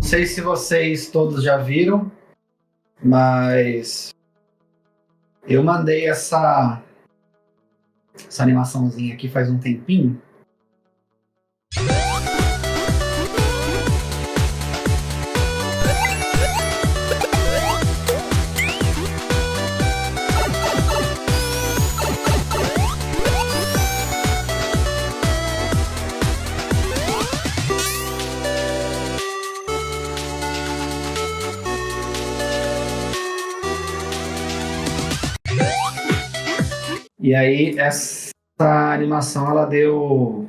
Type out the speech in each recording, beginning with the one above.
Não sei se vocês todos já viram, mas eu mandei essa animaçãozinha aqui faz um tempinho. E aí, essa animação, ela deu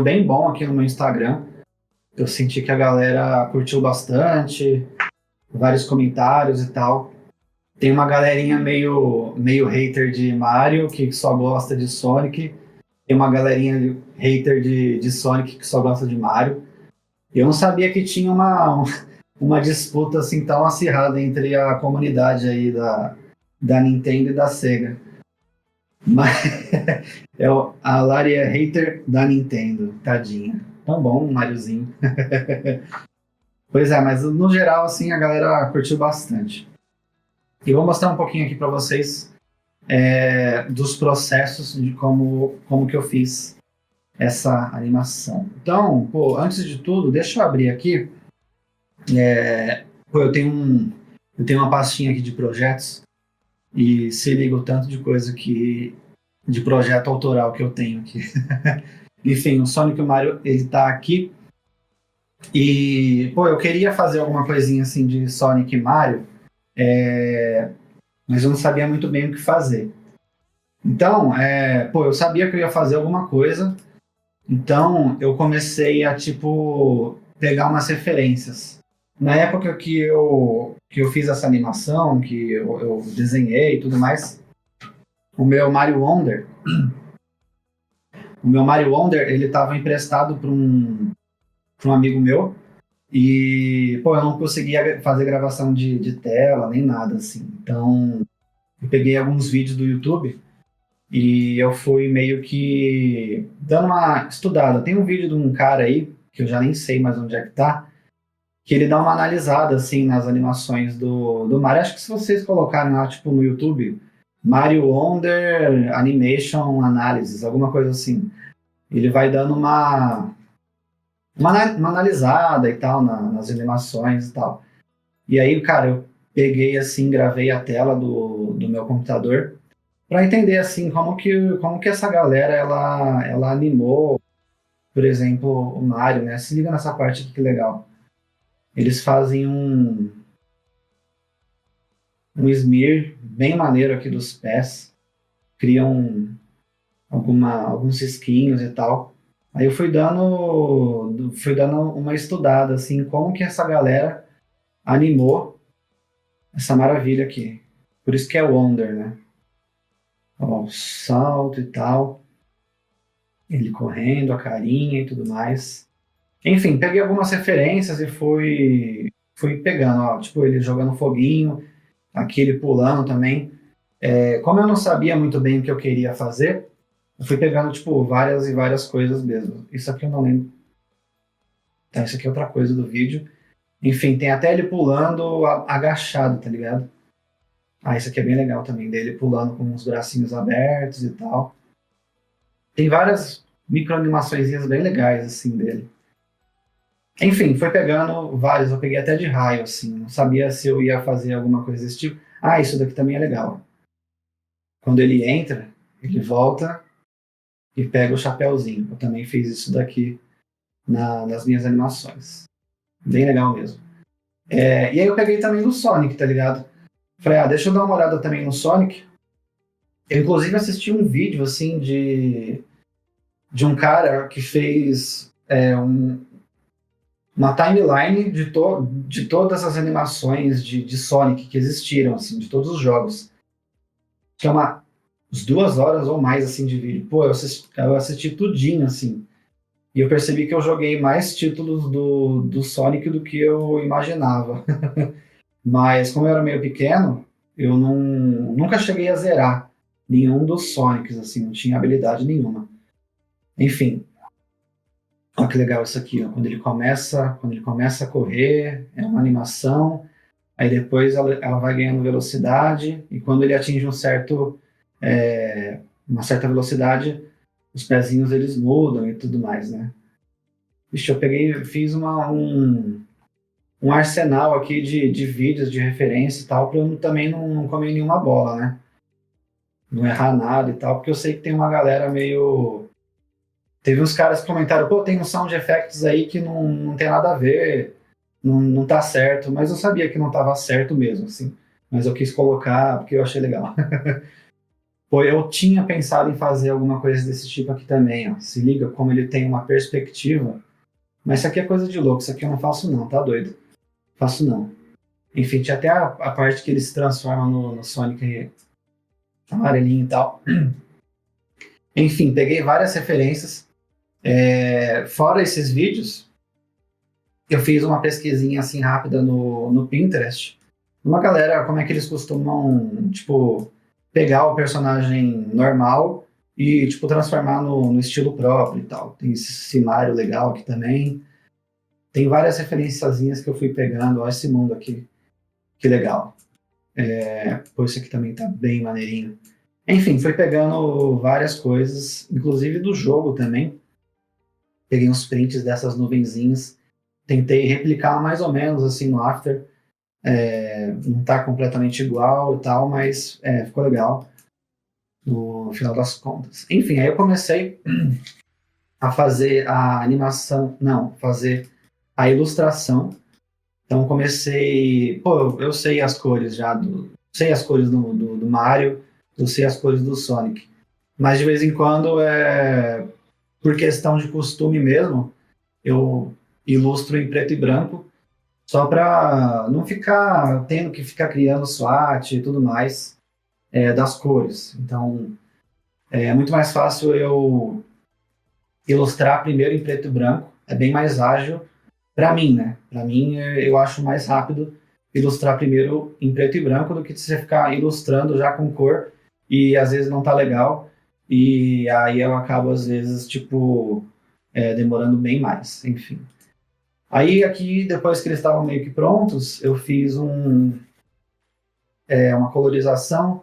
bem bom aqui no meu Instagram. Eu senti que a galera curtiu bastante, vários comentários e tal. Tem uma galerinha meio hater de Mario, que só gosta de Sonic. Tem uma galerinha hater de Sonic, que só gosta de Mario. Eu não sabia que tinha uma disputa assim tão acirrada entre a comunidade aí da Nintendo e da Sega. Mas a Lari é hater da Nintendo, tadinha. Tão bom, um Mariozinho. Pois é, mas no geral, assim, a galera curtiu bastante. E vou mostrar um pouquinho aqui para vocês dos processos de como que eu fiz essa animação. Então, antes de tudo, deixa eu abrir aqui. Eu tenho uma pastinha aqui de projetos. E se liga o tanto de coisa de projeto autoral que eu tenho aqui. Enfim, o Sonic e o Mario, ele tá aqui. E, eu queria fazer alguma coisinha assim de Sonic e Mario, mas eu não sabia muito bem o que fazer. Então, eu sabia que eu ia fazer alguma coisa. Então, eu comecei a, pegar umas referências. Na época que eu fiz essa animação, que eu desenhei e tudo mais, o meu Mario Wonder, ele estava emprestado para um amigo meu, e, eu não conseguia fazer gravação de tela, nem nada, assim. Então, eu peguei alguns vídeos do YouTube e eu fui meio que dando uma estudada. Tem um vídeo de um cara aí, que eu já nem sei mais onde é que tá, que ele dá uma analisada, assim, nas animações do Mario. Acho que se vocês colocarem lá, no YouTube, Mario Wonder Animation Analysis, alguma coisa assim, ele vai dando uma analisada e tal, nas animações e tal. E aí, cara, eu peguei, assim, gravei a tela do meu computador para entender, assim, como que essa galera, ela animou, por exemplo, o Mario, né? Se liga nessa parte aqui, que legal. Eles fazem um smear bem maneiro aqui dos pés, criam alguns risquinhos e tal. Aí eu fui dando uma estudada, assim, como que essa galera animou essa maravilha aqui. Por isso que é Wonder, né? Ó, o salto e tal, ele correndo, a carinha e tudo mais. Enfim, peguei algumas referências e fui pegando, ó, ele jogando foguinho, aqui ele pulando também. Como eu não sabia muito bem o que eu queria fazer, eu fui pegando, várias e várias coisas mesmo. Isso aqui eu não lembro. Tá, isso aqui é outra coisa do vídeo. Enfim, tem até ele pulando agachado, tá ligado? Isso aqui é bem legal também, dele pulando com os bracinhos abertos e tal. Tem várias microanimações bem legais, assim, dele. Enfim, foi pegando vários, eu peguei até de raio, assim, não sabia se eu ia fazer alguma coisa desse tipo. Isso daqui também é legal. Quando ele entra, ele volta e pega o chapéuzinho. Eu também fiz isso daqui nas minhas animações. Bem legal mesmo. E aí eu peguei também no Sonic, tá ligado? Falei, deixa eu dar uma olhada também no Sonic. Eu, inclusive, assisti um vídeo, assim, de um cara que fez uma timeline de todas as animações de Sonic que existiram, assim, de todos os jogos. Que é umas 2 horas ou mais, assim, de vídeo. Eu assisti tudinho, assim. E eu percebi que eu joguei mais títulos do Sonic do que eu imaginava. Mas, como eu era meio pequeno, eu nunca cheguei a zerar nenhum dos Sonics, assim, não tinha habilidade nenhuma. Enfim. Olha que legal isso aqui, ó. Quando ele começa a correr, é uma animação, aí depois ela vai ganhando velocidade, e quando ele atinge uma certa velocidade, os pezinhos eles mudam e tudo mais, né? Vixe, eu peguei, fiz um arsenal aqui de vídeos de referência e tal, para eu também não comer nenhuma bola, né? Não errar nada e tal, porque eu sei que tem uma galera meio. Teve uns caras que comentaram, pô, tem um sound effects aí que não tem nada a ver, não tá certo, mas eu sabia que não tava certo mesmo, assim. Mas eu quis colocar porque eu achei legal. Pô, eu tinha pensado em fazer alguma coisa desse tipo aqui também, ó. Se liga como ele tem uma perspectiva. Mas isso aqui é coisa de louco, isso aqui eu não faço não, tá doido? Faço não. Enfim, tinha até a parte que ele se transforma no Sonic amarelinho e tal. Enfim, peguei várias referências. Fora esses vídeos, eu fiz uma pesquisinha assim rápida no Pinterest. Uma galera, como é que eles costumam, tipo, pegar o personagem normal e, tipo, transformar no estilo próprio e tal. Tem esse cenário legal aqui também. Tem várias referenciazinhas que eu fui pegando. Olha esse mundo aqui, que legal. Pô, esse aqui também tá bem maneirinho. Enfim, fui pegando várias coisas, inclusive do jogo também. Peguei uns prints dessas nuvenzinhas, tentei replicar mais ou menos assim no After. Não tá completamente igual e tal, mas ficou legal no final das contas. Enfim, aí eu comecei a fazer a animação, não, fazer a ilustração. Então comecei, pô, eu sei as cores já sei as cores do Mario, eu sei as cores do Sonic, mas de vez em quando por questão de costume mesmo, eu ilustro em preto e branco, só para não ficar tendo que ficar criando SWAT e tudo mais das cores. Então é muito mais fácil eu ilustrar primeiro em preto e branco, é bem mais ágil para mim, né? Para mim eu acho mais rápido ilustrar primeiro em preto e branco do que você ficar ilustrando já com cor e às vezes não tá legal e aí eu acabo às vezes tipo demorando bem mais, enfim. Aí aqui, depois que eles estavam meio que prontos, eu fiz uma colorização,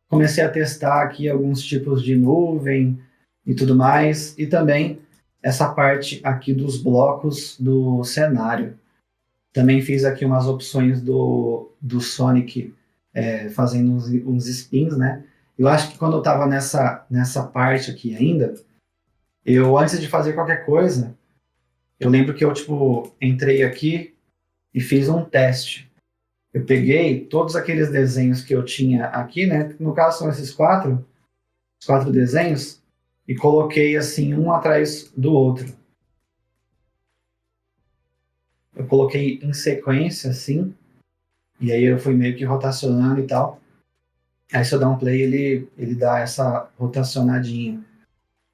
comecei a testar aqui alguns tipos de nuvem e tudo mais, e também essa parte aqui dos blocos do cenário. Também fiz aqui umas opções do Sonic fazendo uns spins, né? Eu acho que quando eu estava nessa parte aqui ainda, eu antes de fazer qualquer coisa, eu lembro que eu tipo entrei aqui e fiz um teste. Eu peguei todos aqueles desenhos que eu tinha aqui, né? No caso são os quatro desenhos, e coloquei assim um atrás do outro. Eu coloquei em sequência assim, e aí eu fui meio que rotacionando e tal. Aí se eu dar um play, ele dá essa rotacionadinha.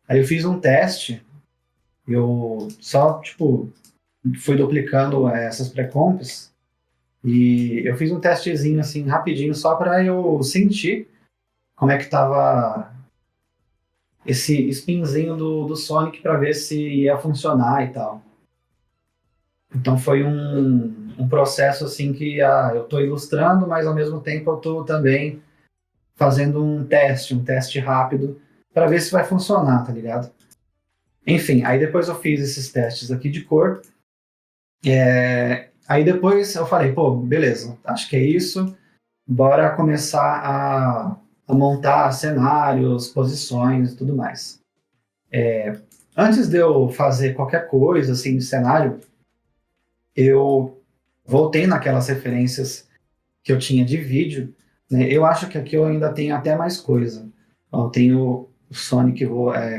Aí eu fiz um teste, eu só tipo fui duplicando essas pré-comps e eu fiz um testezinho assim rapidinho só para eu sentir como é que tava esse spinzinho do Sonic para ver se ia funcionar e tal. Então foi um processo assim que eu estou ilustrando, mas ao mesmo tempo eu estou também fazendo um teste rápido para ver se vai funcionar, tá ligado? Enfim, aí depois eu fiz esses testes aqui de cor. Aí depois eu falei, pô, beleza, acho que é isso. Bora começar a montar cenários, posições e tudo mais. Antes de eu fazer qualquer coisa assim de cenário, eu voltei naquelas referências que eu tinha de vídeo, né? Eu acho que aqui eu ainda tenho até mais coisa. Ó, eu tenho o Sonic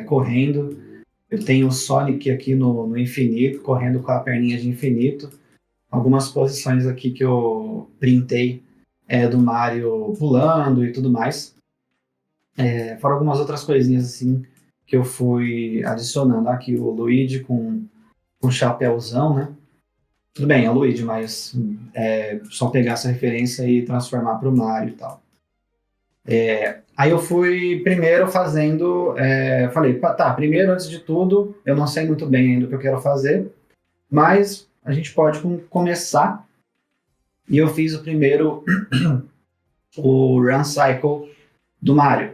correndo, eu tenho o Sonic aqui no infinito, correndo com a perninha de infinito. Algumas posições aqui que eu printei do Mario pulando e tudo mais. Fora algumas outras coisinhas assim que eu fui adicionando. Aqui o Luigi com chapéuzão, né? Tudo bem, é o Luigi, mas só pegar essa referência e transformar para o Mario e tal. Aí eu fui primeiro fazendo, falei, tá, primeiro, antes de tudo, eu não sei muito bem ainda o que eu quero fazer, mas a gente pode começar. E eu fiz o primeiro, o Run Cycle do Mario.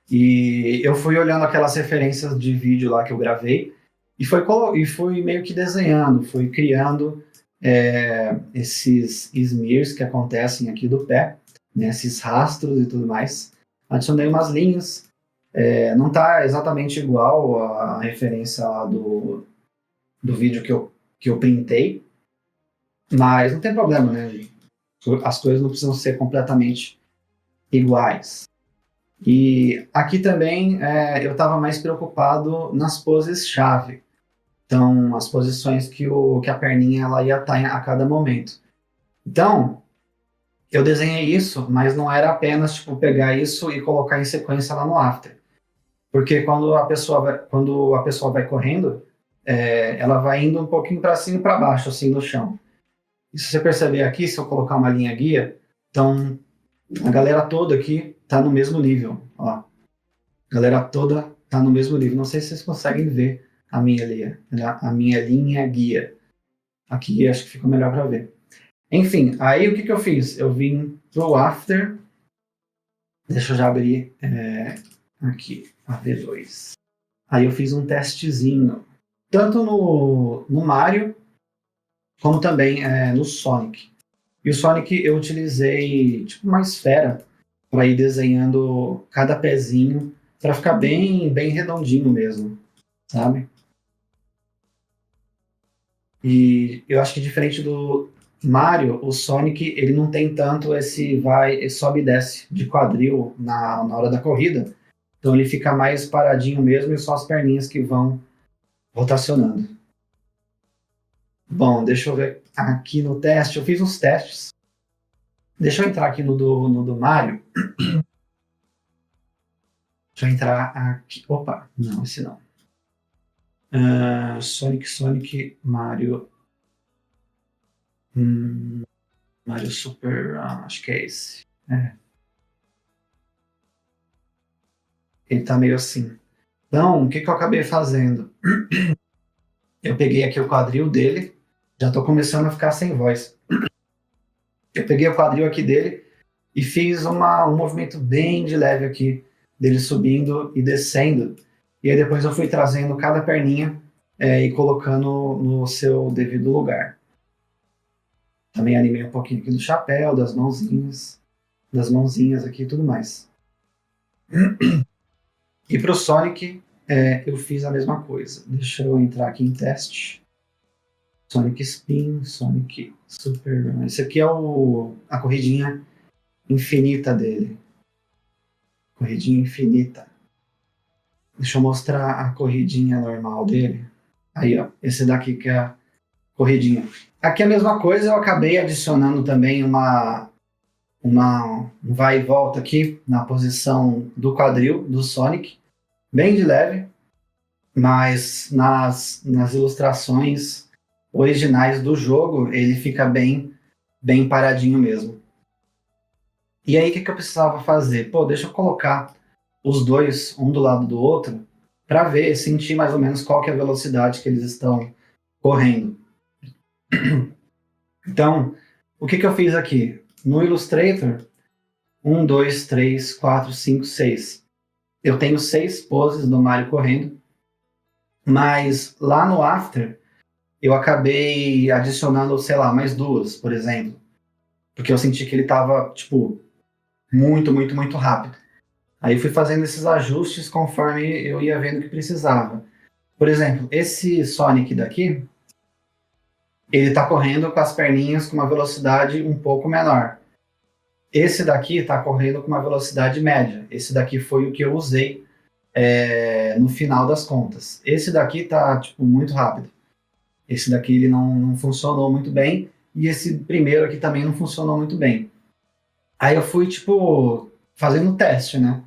E eu fui olhando aquelas referências de vídeo lá que eu gravei e fui meio que desenhando, fui criando esses smears que acontecem aqui do pé, né, esses rastros e tudo mais. Adicionei umas linhas, não está exatamente igual a referência lá do vídeo que eu printei, mas não tem problema, né? As coisas não precisam ser completamente iguais. E aqui também eu estava mais preocupado nas poses-chave. Então, as posições que a perninha ela ia estar a cada momento. Então, eu desenhei isso, mas não era apenas tipo, pegar isso e colocar em sequência lá no After. Porque quando a pessoa vai correndo, ela vai indo um pouquinho para cima e para baixo, assim, no chão. E se você perceber aqui, se eu colocar uma linha guia, então a galera toda aqui está no mesmo nível. Ó. A galera toda está no mesmo nível. Não sei se vocês conseguem ver a minha linha guia. Aqui acho que fica melhor para ver. Enfim, aí o que eu fiz? Eu vim pro After. Deixa eu já abrir aqui, a V2. Aí eu fiz um testezinho, tanto no Mario, como também no Sonic. E o Sonic eu utilizei tipo uma esfera para ir desenhando cada pezinho para ficar bem, bem redondinho mesmo, sabe? E eu acho que diferente do Mario, o Sonic ele não tem tanto esse sobe e desce de quadril na hora da corrida. Então ele fica mais paradinho mesmo e só as perninhas que vão rotacionando. Bom, deixa eu ver aqui no teste. Eu fiz uns testes. Deixa eu entrar aqui no do Mario. Deixa eu entrar aqui. Opa, não, esse não. Sonic, Mario. Mario Super, acho que é esse. Ele tá meio assim. Então, o que eu acabei fazendo? Eu peguei aqui o quadril dele. Já tô começando a ficar sem voz. Eu peguei o quadril aqui dele e fiz um movimento bem de leve aqui, dele subindo e descendo. E aí depois eu fui trazendo cada perninha e colocando no seu devido lugar. Também animei um pouquinho aqui do chapéu, das mãozinhas aqui e tudo mais. E para o Sonic, eu fiz a mesma coisa. Deixa eu entrar aqui em teste. Sonic Spin, Sonic Super Run. Esse aqui é a corridinha infinita dele. Corridinha infinita. Deixa eu mostrar a corridinha normal dele. Aí, ó. Esse daqui que é a corridinha. Aqui é a mesma coisa, eu acabei adicionando também um vai e volta aqui na posição do quadril do Sonic. Bem de leve, mas nas ilustrações originais do jogo, ele fica bem, bem paradinho mesmo. E aí, o que eu precisava fazer? Pô, deixa eu colocar os dois, um do lado do outro, para ver, sentir mais ou menos qual que é a velocidade que eles estão correndo. Então, o que eu fiz aqui? No Illustrator, 1, 2, 3, 4, 5, 6. Eu tenho 6 poses do Mario correndo, mas lá no After, eu acabei adicionando, sei lá, mais 2, por exemplo. Porque eu senti que ele estava, tipo, muito, muito, muito rápido. Aí fui fazendo esses ajustes conforme eu ia vendo que precisava. Por exemplo, esse Sonic daqui, ele está correndo com as perninhas com uma velocidade um pouco menor. Esse daqui está correndo com uma velocidade média. Esse daqui foi o que eu usei no final das contas. Esse daqui está tipo, muito rápido. Esse daqui ele não funcionou muito bem. E esse primeiro aqui também não funcionou muito bem. Aí eu fui, tipo, fazendo teste, né?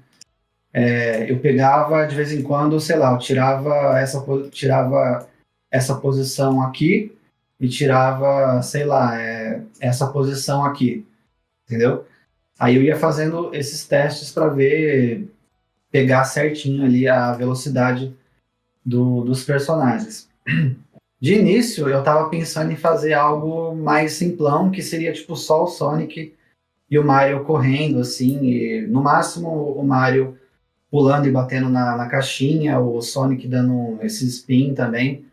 Eu pegava, de vez em quando, sei lá, eu tirava essa posição aqui e tirava, sei lá, essa posição aqui, entendeu? Aí eu ia fazendo esses testes para ver, pegar certinho ali a velocidade dos personagens. De início, eu tava pensando em fazer algo mais simplão, que seria tipo só o Sonic e o Mario correndo, assim, e no máximo o Mario pulando e batendo na caixinha, o Sonic dando esse spin também.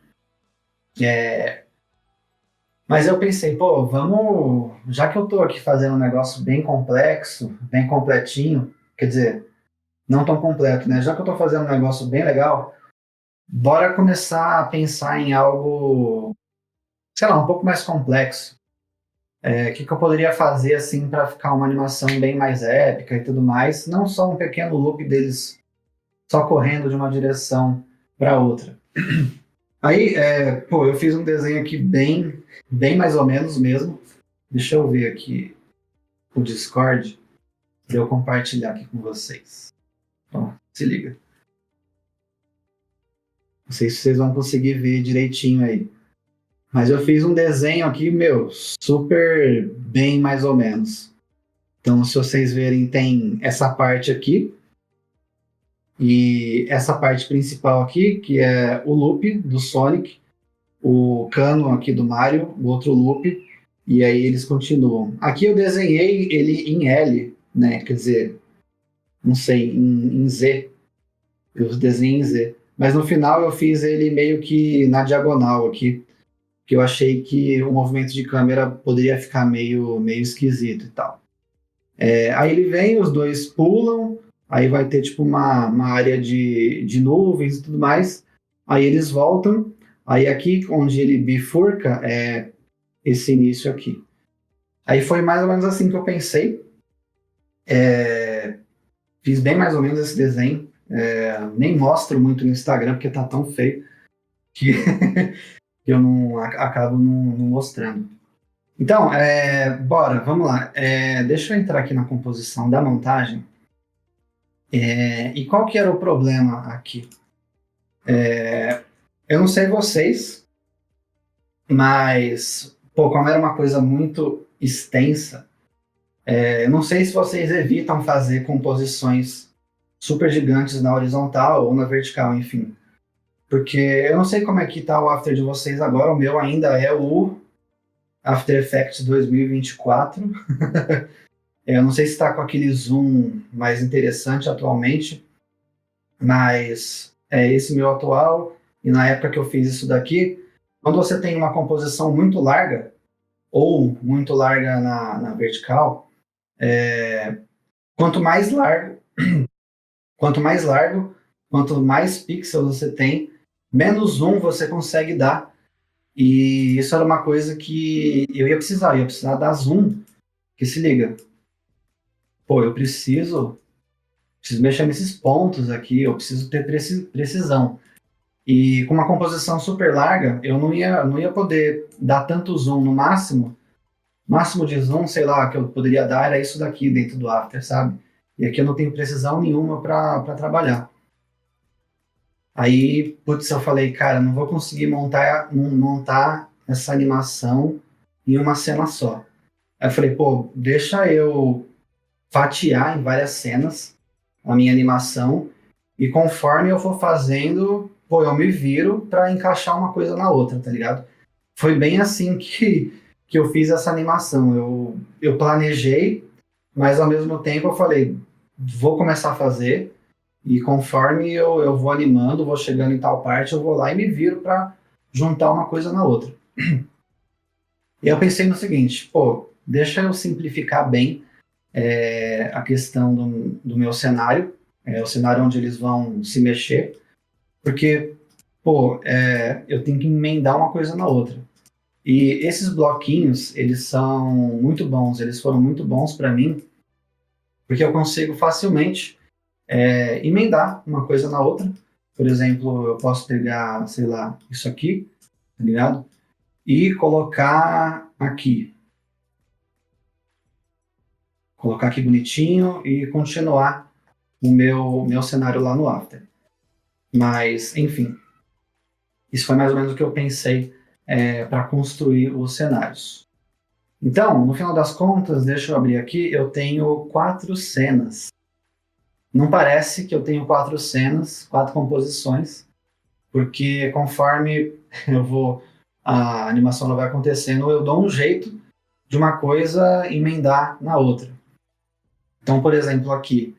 Mas eu pensei, pô, vamos. Já que eu tô aqui fazendo um negócio bem complexo, bem completinho, quer dizer, não tão completo, né? Já que eu tô fazendo um negócio bem legal, bora começar a pensar em algo, sei lá, um pouco mais complexo. O que eu poderia fazer assim para ficar uma animação bem mais épica e tudo mais, não só um pequeno loop deles só correndo de uma direção para outra. Aí, pô, eu fiz um desenho aqui bem mais ou menos mesmo. Deixa eu ver aqui o Discord para eu compartilhar aqui com vocês. Ó, se liga. Não sei se vocês vão conseguir ver direitinho aí. Mas eu fiz um desenho aqui, meu, super bem mais ou menos. Então, se vocês verem, tem essa parte aqui e essa parte principal aqui, que é o loop do Sonic, o cano aqui do Mario, o outro loop, e aí eles continuam. Aqui eu desenhei ele em L, né? Quer dizer, não sei, em Z. Eu desenhei em Z. Mas no final eu fiz ele meio que na diagonal aqui, que eu achei que o movimento de câmera poderia ficar meio esquisito e tal. Aí ele vem, os dois pulam, aí vai ter tipo uma área de nuvens e tudo mais. Aí eles voltam, aí aqui onde ele bifurca é esse início aqui. Aí foi mais ou menos assim que eu pensei. Fiz bem mais ou menos esse desenho. Nem mostro muito no Instagram porque tá tão feio que, que eu não acabo não mostrando. Então, bora, vamos lá. Deixa eu entrar aqui na composição da montagem. E qual que era o problema aqui? Eu não sei vocês, mas, pô, como era uma coisa muito extensa, eu não sei se vocês evitam fazer composições super gigantes na horizontal ou na vertical, enfim. Porque eu não sei como é que tá o After de vocês agora, o meu ainda é o After Effects 2024. Eu não sei se está com aquele zoom mais interessante atualmente, mas é esse meu atual. E na época que eu fiz isso daqui, quando você tem uma composição muito larga, ou muito larga na vertical, quanto mais largo, quanto mais largo, quanto mais pixels você tem, menos zoom você consegue dar. E isso era uma coisa que eu ia precisar dar zoom, que se liga, pô, eu preciso mexer nesses pontos aqui, eu preciso ter precisão. E com uma composição super larga, eu não ia poder dar tanto zoom no máximo. Máximo de zoom, sei lá, que eu poderia dar era isso daqui dentro do After, sabe? E aqui eu não tenho precisão nenhuma para trabalhar. Aí, putz, eu falei, cara, não vou conseguir montar essa animação em uma cena só. Aí eu falei, pô, deixa eu fatiar em várias cenas a minha animação e conforme eu for fazendo, pô, eu me viro para encaixar uma coisa na outra, tá ligado? Foi bem assim que eu fiz essa animação. Eu planejei, mas ao mesmo tempo eu falei, vou começar a fazer e conforme eu vou animando, vou chegando em tal parte, eu vou lá e me viro para juntar uma coisa na outra. E eu pensei no seguinte, pô, deixa eu simplificar bem a questão do meu cenário, o cenário onde eles vão se mexer, porque, pô, eu tenho que emendar uma coisa na outra. E esses bloquinhos, eles são muito bons, eles foram muito bons para mim, porque eu consigo facilmente emendar uma coisa na outra. Por exemplo, eu posso pegar, sei lá, isso aqui, tá ligado? E colocar aqui bonitinho e continuar o meu cenário lá no After. Mas, enfim, isso foi mais ou menos o que eu pensei para construir os cenários. Então, no final das contas, deixa eu abrir aqui, eu tenho 4 cenas. Não parece que eu tenho 4 cenas, 4 composições, porque conforme eu vou, a animação ela vai acontecendo, eu dou um jeito de uma coisa emendar na outra. Então, por exemplo, aqui,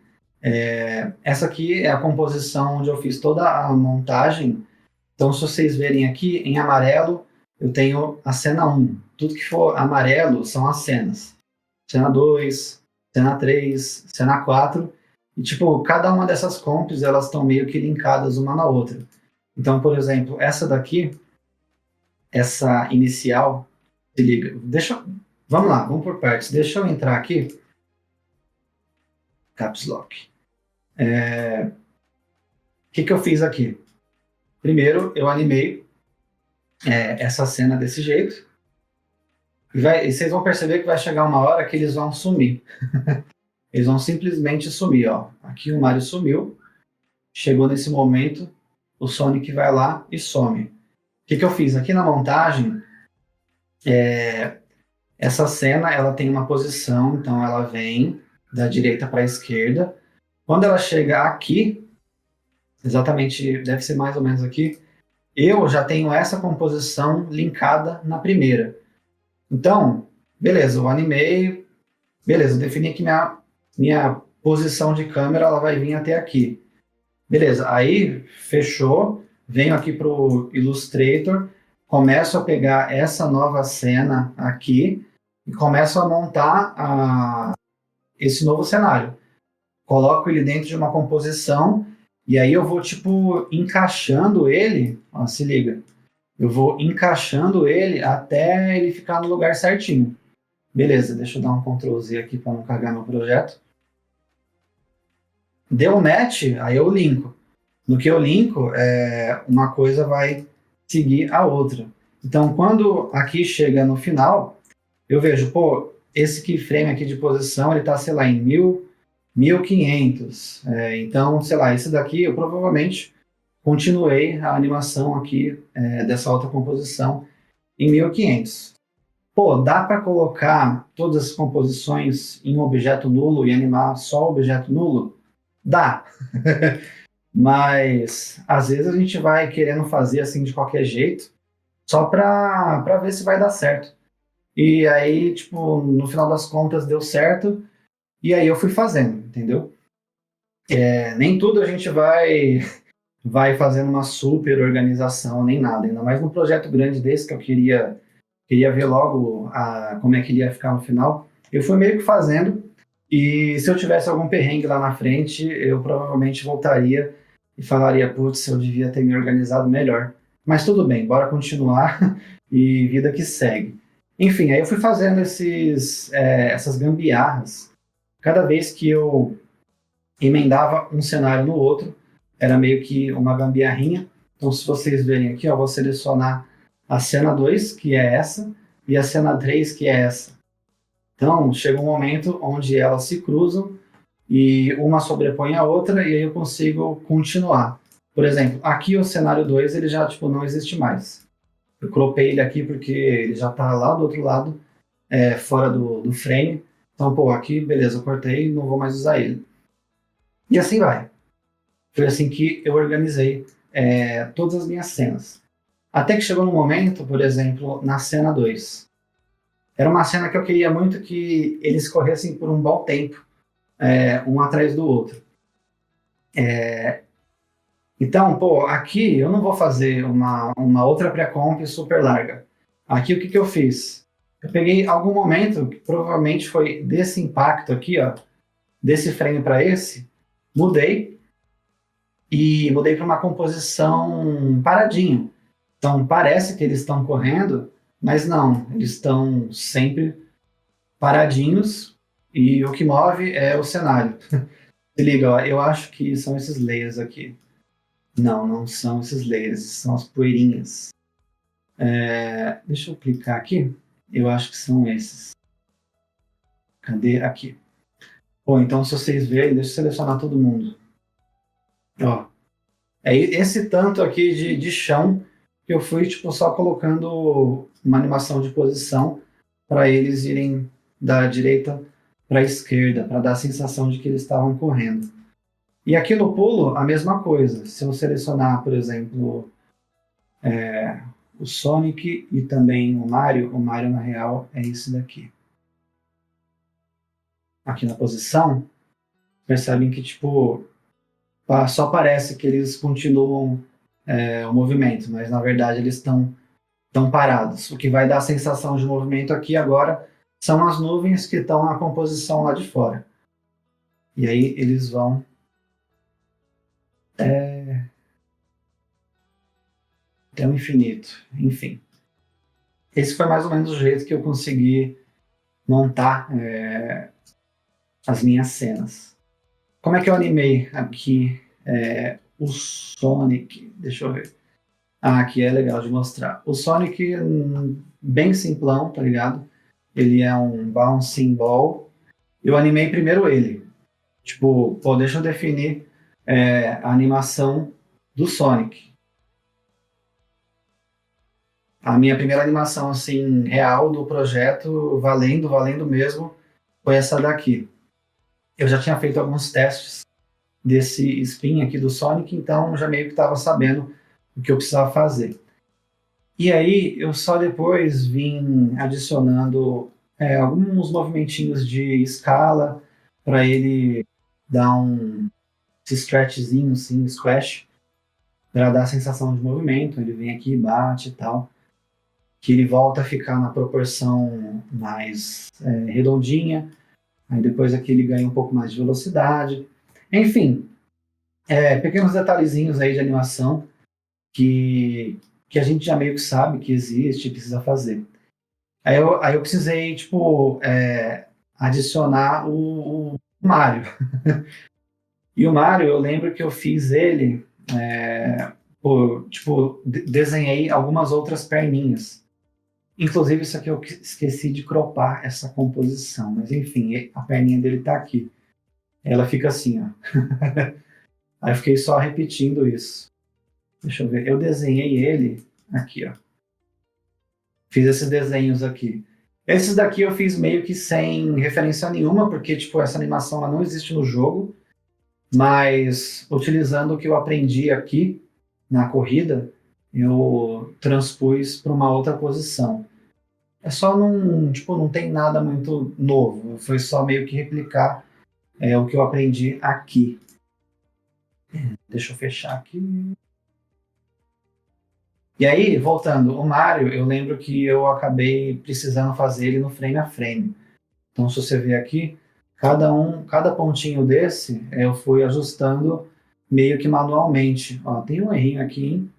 essa aqui é a composição onde eu fiz toda a montagem. Então, se vocês verem aqui, em amarelo, eu tenho a cena 1. Tudo que for amarelo são as cenas. Cena 2, cena 3, cena 4. E, tipo, cada uma dessas comps, elas estão meio que linkadas uma na outra. Então, por exemplo, essa daqui, essa inicial, se liga. Vamos lá, vamos por partes. Deixa eu entrar aqui. Caps Lock. O que eu fiz aqui? Primeiro, eu animei essa cena desse jeito. E vocês vão perceber que vai chegar uma hora que eles vão sumir. Eles vão simplesmente sumir, ó. Aqui o Mario sumiu. Chegou nesse momento, o Sonic vai lá e some. O que eu fiz? Aqui na montagem, essa cena ela tem uma posição, então ela vem da direita para a esquerda. Quando ela chega aqui, exatamente, deve ser mais ou menos aqui, eu já tenho essa composição linkada na primeira. Então, beleza, eu animei, beleza, eu defini que minha posição de câmera ela vai vir até aqui. Beleza, aí fechou, venho aqui para o Illustrator, começo a pegar essa nova cena aqui e começo a montar esse novo cenário. Coloco ele dentro de uma composição e aí eu vou, tipo, encaixando ele, ó, se liga, eu vou encaixando ele até ele ficar no lugar certinho. Beleza, deixa eu dar um Ctrl Z aqui para não cagar meu projeto. Deu match, aí eu linko. No que eu linko, uma coisa vai seguir a outra. Então, quando aqui chega no final, eu vejo, pô, esse keyframe aqui de posição, ele está, sei lá, em 1500. Então, sei lá, esse daqui eu provavelmente continuei a animação aqui dessa outra composição em 1500. Pô, dá para colocar todas as composições em um objeto nulo e animar só o objeto nulo? Dá. Mas às vezes a gente vai querendo fazer assim de qualquer jeito, só para ver se vai dar certo. E aí, tipo, no final das contas deu certo, e aí eu fui fazendo, entendeu? Nem tudo a gente vai fazendo uma super organização, nem nada, ainda mais num projeto grande desse que eu queria ver logo como é que ele ia ficar no final. Eu fui meio que fazendo, e se eu tivesse algum perrengue lá na frente, eu provavelmente voltaria e falaria, putz, eu devia ter me organizado melhor. Mas tudo bem, bora continuar e vida que segue. Enfim, aí eu fui fazendo essas gambiarras. Cada vez que eu emendava um cenário no outro, era meio que uma gambiarrinha. Então, se vocês verem aqui, eu vou selecionar a cena 2, que é essa, e a cena 3, que é essa. Então, chega um momento onde elas se cruzam e uma sobrepõe a outra e aí eu consigo continuar. Por exemplo, aqui o cenário 2 ele já tipo, não existe mais. Eu cropei ele aqui porque ele já está lá do outro lado, fora do frame. Então, pô, aqui, beleza, eu cortei, não vou mais usar ele. E assim vai. Foi assim que eu organizei todas as minhas cenas. Até que chegou no momento, por exemplo, na cena 2. Era uma cena que eu queria muito que eles corressem por um bom tempo, um atrás do outro. Então, pô, aqui eu não vou fazer uma outra pré-comp super larga. Aqui o que eu fiz? Eu peguei algum momento, que provavelmente foi desse impacto aqui, ó, desse frame para esse, mudei para uma composição paradinho. Então parece que eles estão correndo, mas não, eles estão sempre paradinhos e o que move é o cenário. Se liga, ó, eu acho que são esses layers aqui. Não, não são esses layers, são as poeirinhas. Deixa eu clicar aqui. Eu acho que são esses. Cadê? Aqui. Bom, então se vocês verem, deixa eu selecionar todo mundo. Ó, é esse tanto aqui de chão que eu fui tipo, só colocando uma animação de posição para eles irem da direita para a esquerda, para dar a sensação de que eles estavam correndo. E aqui no pulo, a mesma coisa. Se eu selecionar, por exemplo, o Sonic e também o Mario na real é esse daqui. Aqui na posição, percebem que tipo só parece que eles continuam o movimento, mas na verdade eles estão parados. O que vai dar a sensação de movimento aqui agora são as nuvens que estão na composição lá de fora. E aí eles vão até o infinito. Enfim. Esse foi mais ou menos o jeito que eu consegui montar as minhas cenas. Como é que eu animei aqui o Sonic? Deixa eu ver. Aqui é legal de mostrar. O Sonic, bem simplão, tá ligado? Ele é um bouncing ball. Eu animei primeiro ele. Tipo, deixa eu definir a animação do Sonic. A minha primeira animação, assim, real do projeto, valendo mesmo, foi essa daqui. Eu já tinha feito alguns testes desse spin aqui do Sonic, então já meio que estava sabendo o que eu precisava fazer. E aí, eu só depois vim adicionando alguns movimentinhos de escala para ele dar esse stretchzinho, assim, squash, para dar a sensação de movimento. Ele vem aqui, bate e tal. Que ele volta a ficar na proporção mais redondinha. Aí depois aqui ele ganha um pouco mais de velocidade. Enfim, pequenos detalhezinhos aí de animação que a gente já meio que sabe que existe e precisa fazer. Aí eu precisei, tipo, adicionar o Mario. E o Mario, eu lembro que eu fiz ele, desenhei algumas outras perninhas. Inclusive, isso aqui eu esqueci de cropar essa composição, mas enfim, a perninha dele tá aqui. Ela fica assim, ó. Aí eu fiquei só repetindo isso. Deixa eu ver. Eu desenhei ele aqui, ó. Fiz esses desenhos aqui. Esses daqui eu fiz meio que sem referência nenhuma, porque tipo, essa animação ela não existe no jogo, mas utilizando o que eu aprendi aqui na corrida, eu transpus para uma outra posição. É só não tem nada muito novo. Foi só meio que replicar o que eu aprendi aqui. Deixa eu fechar aqui. E aí, voltando, o Mario, eu lembro que eu acabei precisando fazer ele no frame a frame. Então, se você ver aqui, cada pontinho desse, eu fui ajustando meio que manualmente. Ó, tem um errinho aqui, hein?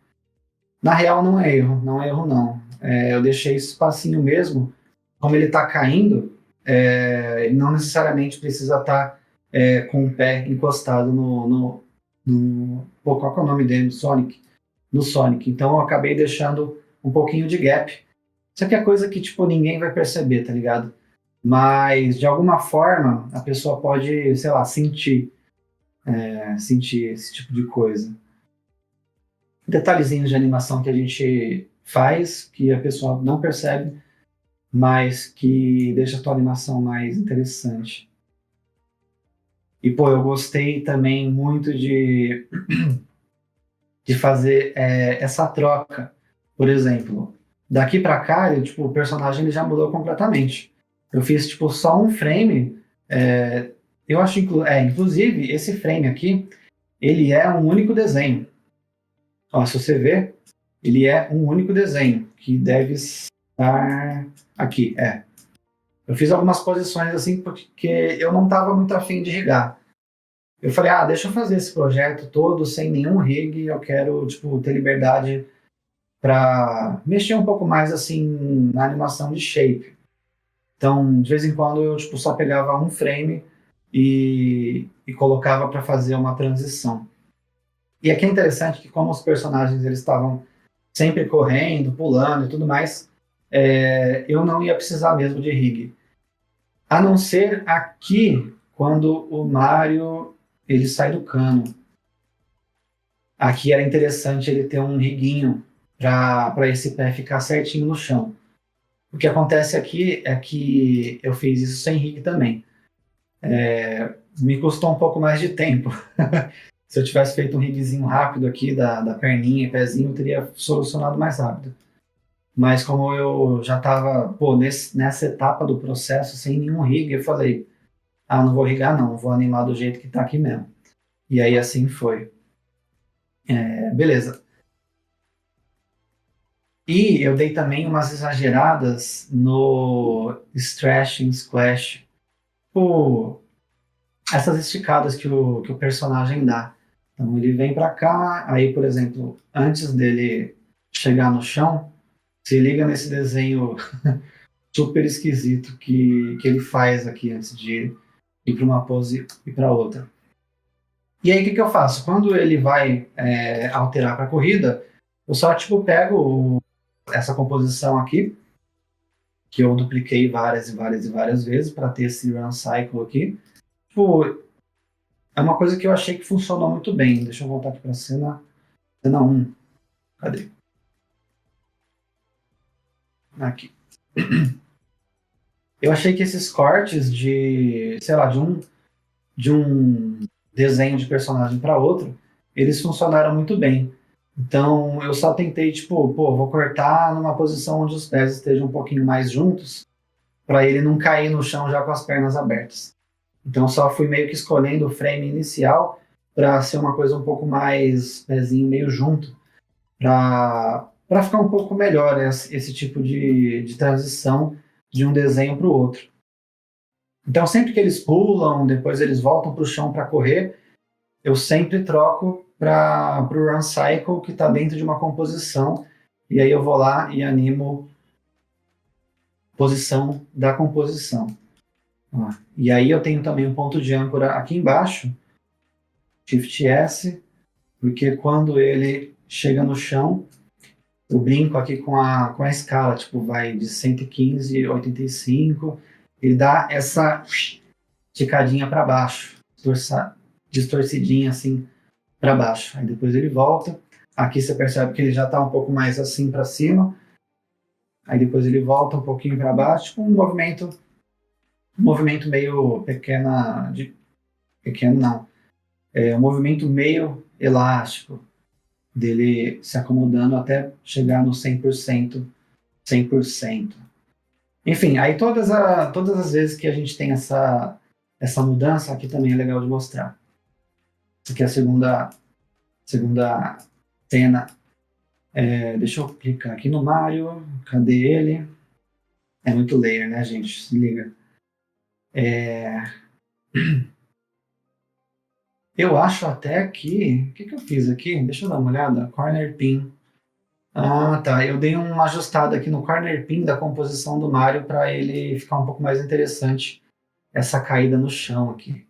Na real, não é erro, não. Eu deixei esse espacinho mesmo, como ele está caindo, ele não necessariamente precisa estar com o pé encostado qual que é o nome dele? No Sonic. Então eu acabei deixando um pouquinho de gap. Isso aqui é coisa que tipo, ninguém vai perceber, tá ligado? Mas de alguma forma a pessoa pode, sei lá, sentir esse tipo de coisa. Detalhezinhos de animação que a gente faz, que a pessoa não percebe, mas que deixa a tua animação mais interessante. E, pô, eu gostei também muito de fazer essa troca. Por exemplo, daqui para cá, o personagem ele já mudou completamente. Eu fiz, tipo, só um frame. Eu acho, inclusive, esse frame aqui, ele é um único desenho. Ó, se você ver, ele é um único desenho, que deve estar aqui, Eu fiz algumas posições assim, porque eu não estava muito afim de rigar. Eu falei, deixa eu fazer esse projeto todo sem nenhum rig, eu quero, ter liberdade para mexer um pouco mais, assim, na animação de shape. Então, de vez em quando, eu, só pegava um frame e colocava para fazer uma transição. E aqui é interessante que como os personagens eles estavam sempre correndo, pulando e tudo mais, eu não ia precisar mesmo de rig. A não ser aqui, quando o Mario ele sai do cano. Aqui era interessante ele ter um riguinho para esse pé ficar certinho no chão. O que acontece aqui é que eu fiz isso sem rig também. Me custou um pouco mais de tempo. Se eu tivesse feito um rigzinho rápido aqui da perninha e pezinho, eu teria solucionado mais rápido. Mas como eu já estava nessa etapa do processo sem nenhum rig, eu falei, não vou rigar não, vou animar do jeito que está aqui mesmo. E aí assim foi. Beleza. E eu dei também umas exageradas no stretch and splash. Pô, essas esticadas que o personagem dá. Então ele vem para cá, aí, por exemplo, antes dele chegar no chão, se liga nesse desenho super esquisito que ele faz aqui antes de ir para uma pose e para outra. E aí o que eu faço? Quando ele vai alterar para a corrida, eu só tipo pego essa composição aqui, que eu dupliquei várias e várias e várias vezes para ter esse run cycle aqui. Tipo, é uma coisa que eu achei que funcionou muito bem. Deixa eu voltar aqui para a cena 1. Cadê? Aqui. Eu achei que esses cortes de, sei lá, de um desenho de personagem para outro, eles funcionaram muito bem. Então, eu só tentei, tipo, vou cortar numa posição onde os pés estejam um pouquinho mais juntos, para ele não cair no chão já com as pernas abertas. Então, só fui meio que escolhendo o frame inicial para ser uma coisa um pouco mais pezinho meio junto, para ficar um pouco melhor esse tipo de transição de um desenho para o outro. Então, sempre que eles pulam, depois eles voltam para o chão para correr, eu sempre troco para o Run Cycle, que está dentro de uma composição, e aí eu vou lá e animo posição da composição. E aí eu tenho também um ponto de âncora aqui embaixo, Shift S, porque quando ele chega no chão, eu brinco aqui com a escala, tipo, vai de 115 a 85, ele dá essa esticadinha para baixo, distorcidinha assim para baixo. Aí depois ele volta. Aqui você percebe que ele já está um pouco mais assim para cima. Aí depois ele volta um pouquinho para baixo, com um movimento meio pequeno não, um movimento meio elástico, dele se acomodando até chegar no 100%, 100%. Enfim, aí todas as vezes que a gente tem essa mudança, aqui também é legal de mostrar. Essa aqui é a segunda cena. Deixa eu clicar aqui no Mario. Cadê ele? É muito layer, né, gente? Se liga. Eu acho até que... O que eu fiz aqui? Deixa eu dar uma olhada. Corner Pin. Ah, tá. Eu dei uma ajustada aqui no Corner Pin da composição do Mario para ele ficar um pouco mais interessante. Essa caída no chão aqui.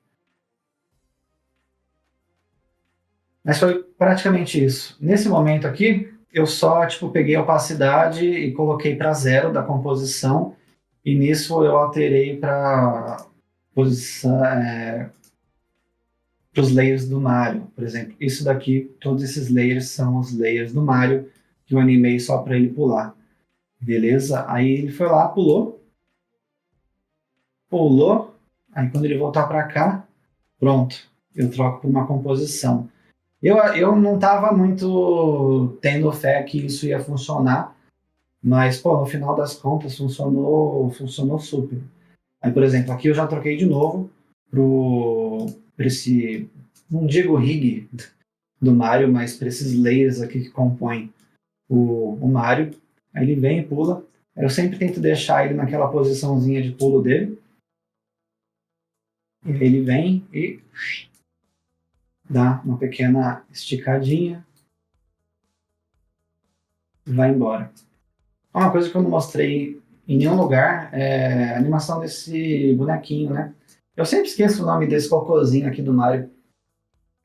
Mas foi praticamente isso. Nesse momento aqui, eu só peguei a opacidade e coloquei para 0 da composição, e nisso eu alterei para os layers do Mario. Por exemplo, isso daqui, todos esses layers são os layers do Mario que eu animei só para ele pular. Beleza? Aí ele foi lá, pulou, aí quando ele voltar para cá, pronto, eu troco por uma composição. Eu não estava muito tendo fé que isso ia funcionar, mas, no final das contas, funcionou super. Aí, por exemplo, aqui eu já troquei de novo para esse, não digo rig do Mario, mas para esses layers aqui que compõem o Mario. Aí ele vem e pula. Eu sempre tento deixar ele naquela posiçãozinha de pulo dele. E aí ele vem e dá uma pequena esticadinha e vai embora. Uma coisa que eu não mostrei em nenhum lugar é a animação desse bonequinho, né? Eu sempre esqueço o nome desse cocôzinho aqui do Mario.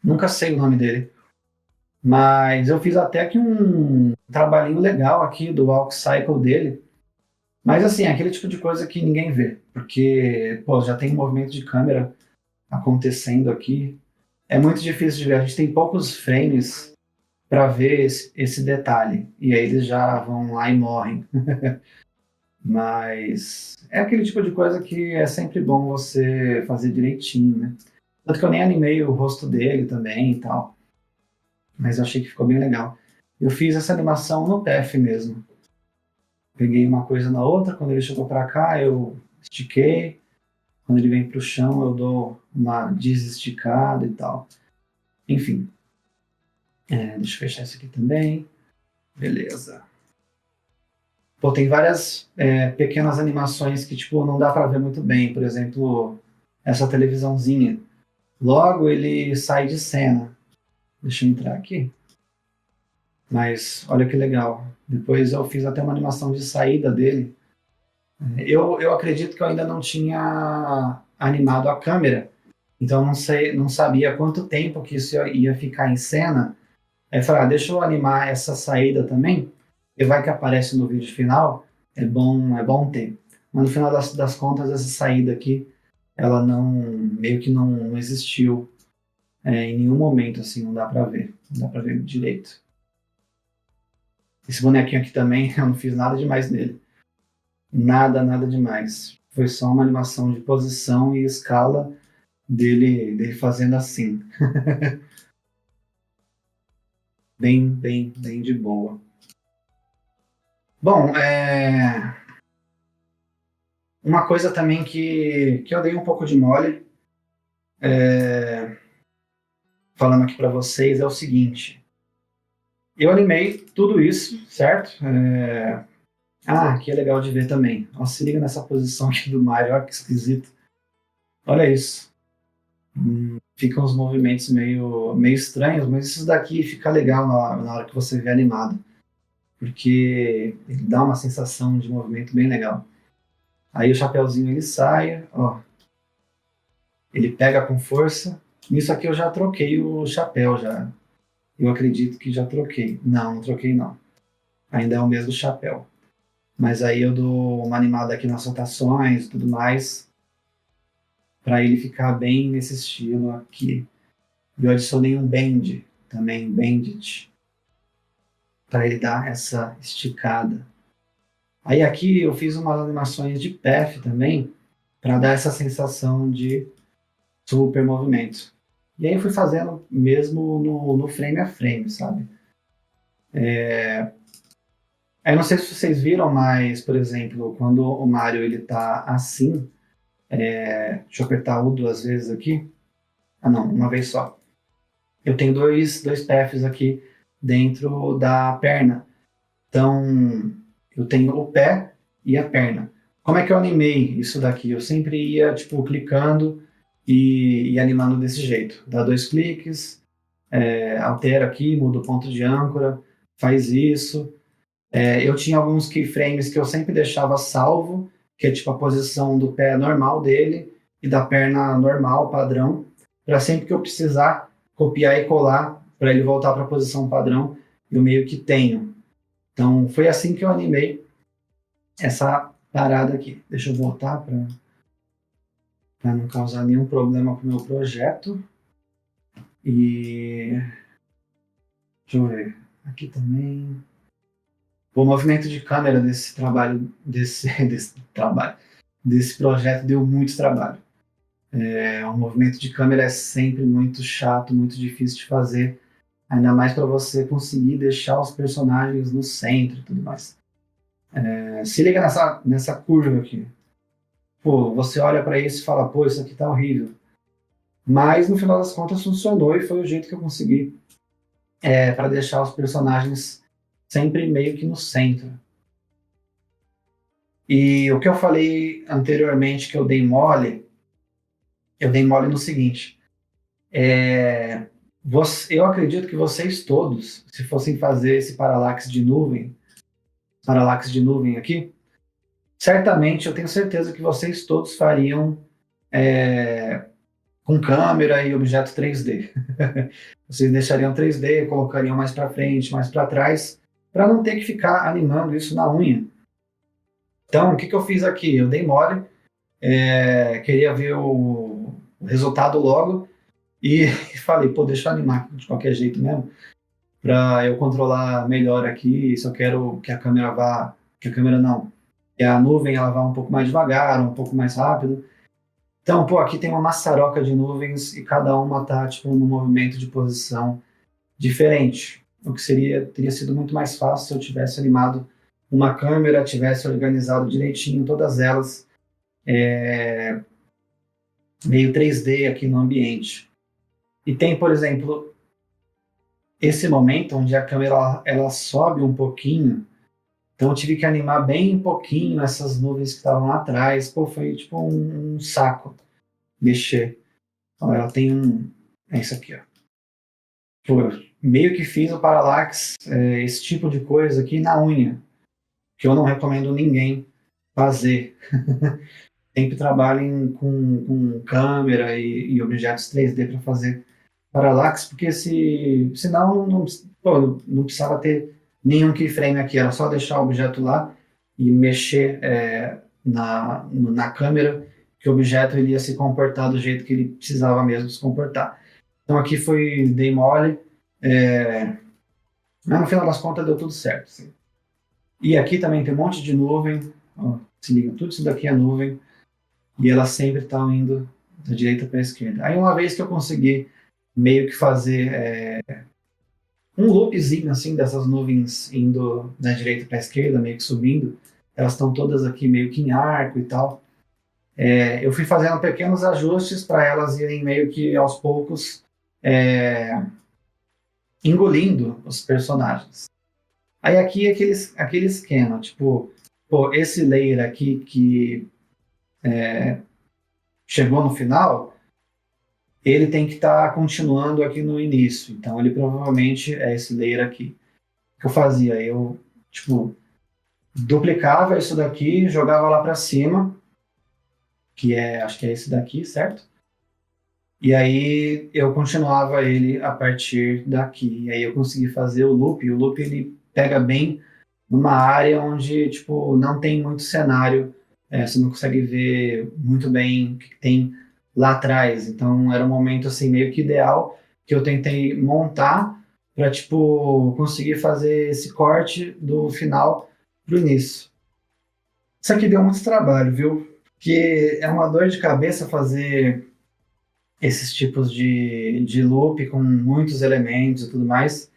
Nunca sei o nome dele. Mas eu fiz até que um trabalhinho legal aqui do walk cycle dele. Mas assim, é aquele tipo de coisa que ninguém vê. Porque, já tem um movimento de câmera acontecendo aqui. É muito difícil de ver. A gente tem poucos frames para ver esse detalhe. E aí eles já vão lá e morrem. Mas é aquele tipo de coisa que é sempre bom você fazer direitinho, né? Tanto que eu nem animei o rosto dele também e tal, mas eu achei que ficou bem legal. Eu fiz essa animação no PF mesmo. Peguei uma coisa na outra, quando ele chegou para cá, eu estiquei. Quando ele vem para o chão, eu dou uma desesticada e tal. Enfim, deixa eu fechar isso aqui também. Beleza. Pô, tem várias pequenas animações que, tipo, não dá para ver muito bem. Por exemplo, essa televisãozinha. Logo ele sai de cena. Deixa eu entrar aqui. Mas olha que legal. Depois eu fiz até uma animação de saída dele. Eu acredito que eu ainda não tinha animado a câmera. Então não sei, não sabia quanto tempo que isso ia ficar em cena. Aí eu falei, deixa eu animar essa saída também, e vai que aparece no vídeo final, é bom ter. Mas no final das contas, essa saída aqui, ela não, meio que não existiu em nenhum momento, assim, não dá pra ver direito. Esse bonequinho aqui também, eu não fiz nada demais nele. Nada demais. Foi só uma animação de posição e escala dele fazendo assim. Bem de boa. Bom, uma coisa também que eu dei um pouco de mole, falando aqui para vocês, é o seguinte. Eu animei tudo isso, certo? Que é legal de ver também. Nossa, se liga nessa posição aqui do Mario, olha que esquisito. Olha isso. Ficam os movimentos meio estranhos, mas isso daqui fica legal na hora que você vê animado. Porque ele dá uma sensação de movimento bem legal. Aí o chapeuzinho ele sai, ó, ele pega com força. Nisso aqui eu já troquei o chapéu já. Eu acredito que já troquei. Não troquei não. Ainda é o mesmo chapéu. Mas aí eu dou uma animada aqui nas rotações e tudo mais, para ele ficar bem nesse estilo aqui. E eu adicionei um bend, também bandit, para ele dar essa esticada. Aí aqui eu fiz umas animações de PF também, para dar essa sensação de super movimento. E aí eu fui fazendo mesmo no frame a frame, sabe? Aí não sei se vocês viram, mas, por exemplo, quando o Mario ele tá assim, deixa eu apertar o duas vezes aqui. Ah não, uma vez só. Eu tenho dois paths aqui dentro da perna. Então, eu tenho o pé e a perna. Como é que eu animei isso daqui? Eu sempre ia, tipo, clicando e animando desse jeito. Dá dois cliques, altera aqui, muda o ponto de âncora, faz isso. Eu tinha alguns keyframes que eu sempre deixava salvo, que é tipo a posição do pé normal dele e da perna normal, padrão, para sempre que eu precisar copiar e colar para ele voltar para a posição padrão, eu meio que tenho. Então foi assim que eu animei essa parada aqui. Deixa eu voltar para não causar nenhum problema com o meu projeto. E deixa eu ver. Aqui também. O movimento de câmera desse trabalho, desse projeto deu muito trabalho. O movimento de câmera é sempre muito chato, muito difícil de fazer, ainda mais para você conseguir deixar os personagens no centro e tudo mais. Se liga nessa curva aqui. Pô, você olha para isso e fala, pô, isso aqui tá horrível. Mas no final das contas funcionou e foi o jeito que eu consegui para deixar os personagens sempre meio que no centro. E o que eu falei anteriormente que eu dei mole no seguinte. Eu acredito que vocês todos, se fossem fazer esse paralaxe de nuvem aqui, certamente eu tenho certeza que vocês todos fariam com câmera e objeto 3D. Vocês deixariam 3D, colocariam mais para frente, mais para trás, para não ter que ficar animando isso na unha. Então, o que eu fiz aqui? Eu dei mole, queria ver o resultado logo e falei, pô, deixa eu animar de qualquer jeito mesmo, para eu controlar melhor aqui, se eu quero que a câmera não, E a nuvem ela vai um pouco mais devagar, um pouco mais rápido. Então, pô, aqui tem uma maçaroca de nuvens e cada uma tá, tipo, num movimento de posição diferente. O que teria sido muito mais fácil se eu tivesse animado uma câmera, tivesse organizado direitinho todas elas, meio 3D aqui no ambiente. E tem, por exemplo, esse momento onde a câmera ela sobe um pouquinho, então eu tive que animar bem pouquinho essas nuvens que estavam lá atrás. Pô, foi tipo um saco mexer. Então, ela tem um. É isso aqui, ó. Pô, eu meio que fiz o parallax, esse tipo de coisa aqui na unha, que eu não recomendo ninguém fazer. Sempre trabalhem com câmera e objetos 3D para fazer parallax, porque senão pô, não precisava ter nenhum keyframe aqui, era só deixar o objeto lá e mexer na câmera, que o objeto ele ia se comportar do jeito que ele precisava mesmo se comportar. Então aqui dei mole, mas no final das contas deu tudo certo. Assim. E aqui também tem um monte de nuvem, ó, se liga, tudo isso daqui é nuvem, e elas sempre estão indo da direita para a esquerda. Aí uma vez que eu consegui meio que fazer um loopzinho assim dessas nuvens indo da direita para a esquerda, meio que subindo, elas estão todas aqui meio que em arco e tal. Eu fui fazendo pequenos ajustes para elas irem meio que aos poucos engolindo os personagens. Aí aqui é aquele esquema, tipo, pô, esse layer aqui que chegou no final, ele tem que estar continuando aqui no início. Então ele provavelmente é esse layer aqui. O que eu fazia? Eu, tipo, duplicava isso daqui, jogava lá para cima, acho que é esse daqui, certo? E aí eu continuava ele a partir daqui. E aí eu consegui fazer o loop. E o loop ele pega bem numa área onde tipo não tem muito cenário, você não consegue ver muito bem o que tem lá atrás. Então era um momento assim meio que ideal que eu tentei montar para tipo conseguir fazer esse corte do final para o início. Isso aqui deu muito trabalho, viu? Porque é uma dor de cabeça fazer esses tipos de loop com muitos elementos e tudo mais.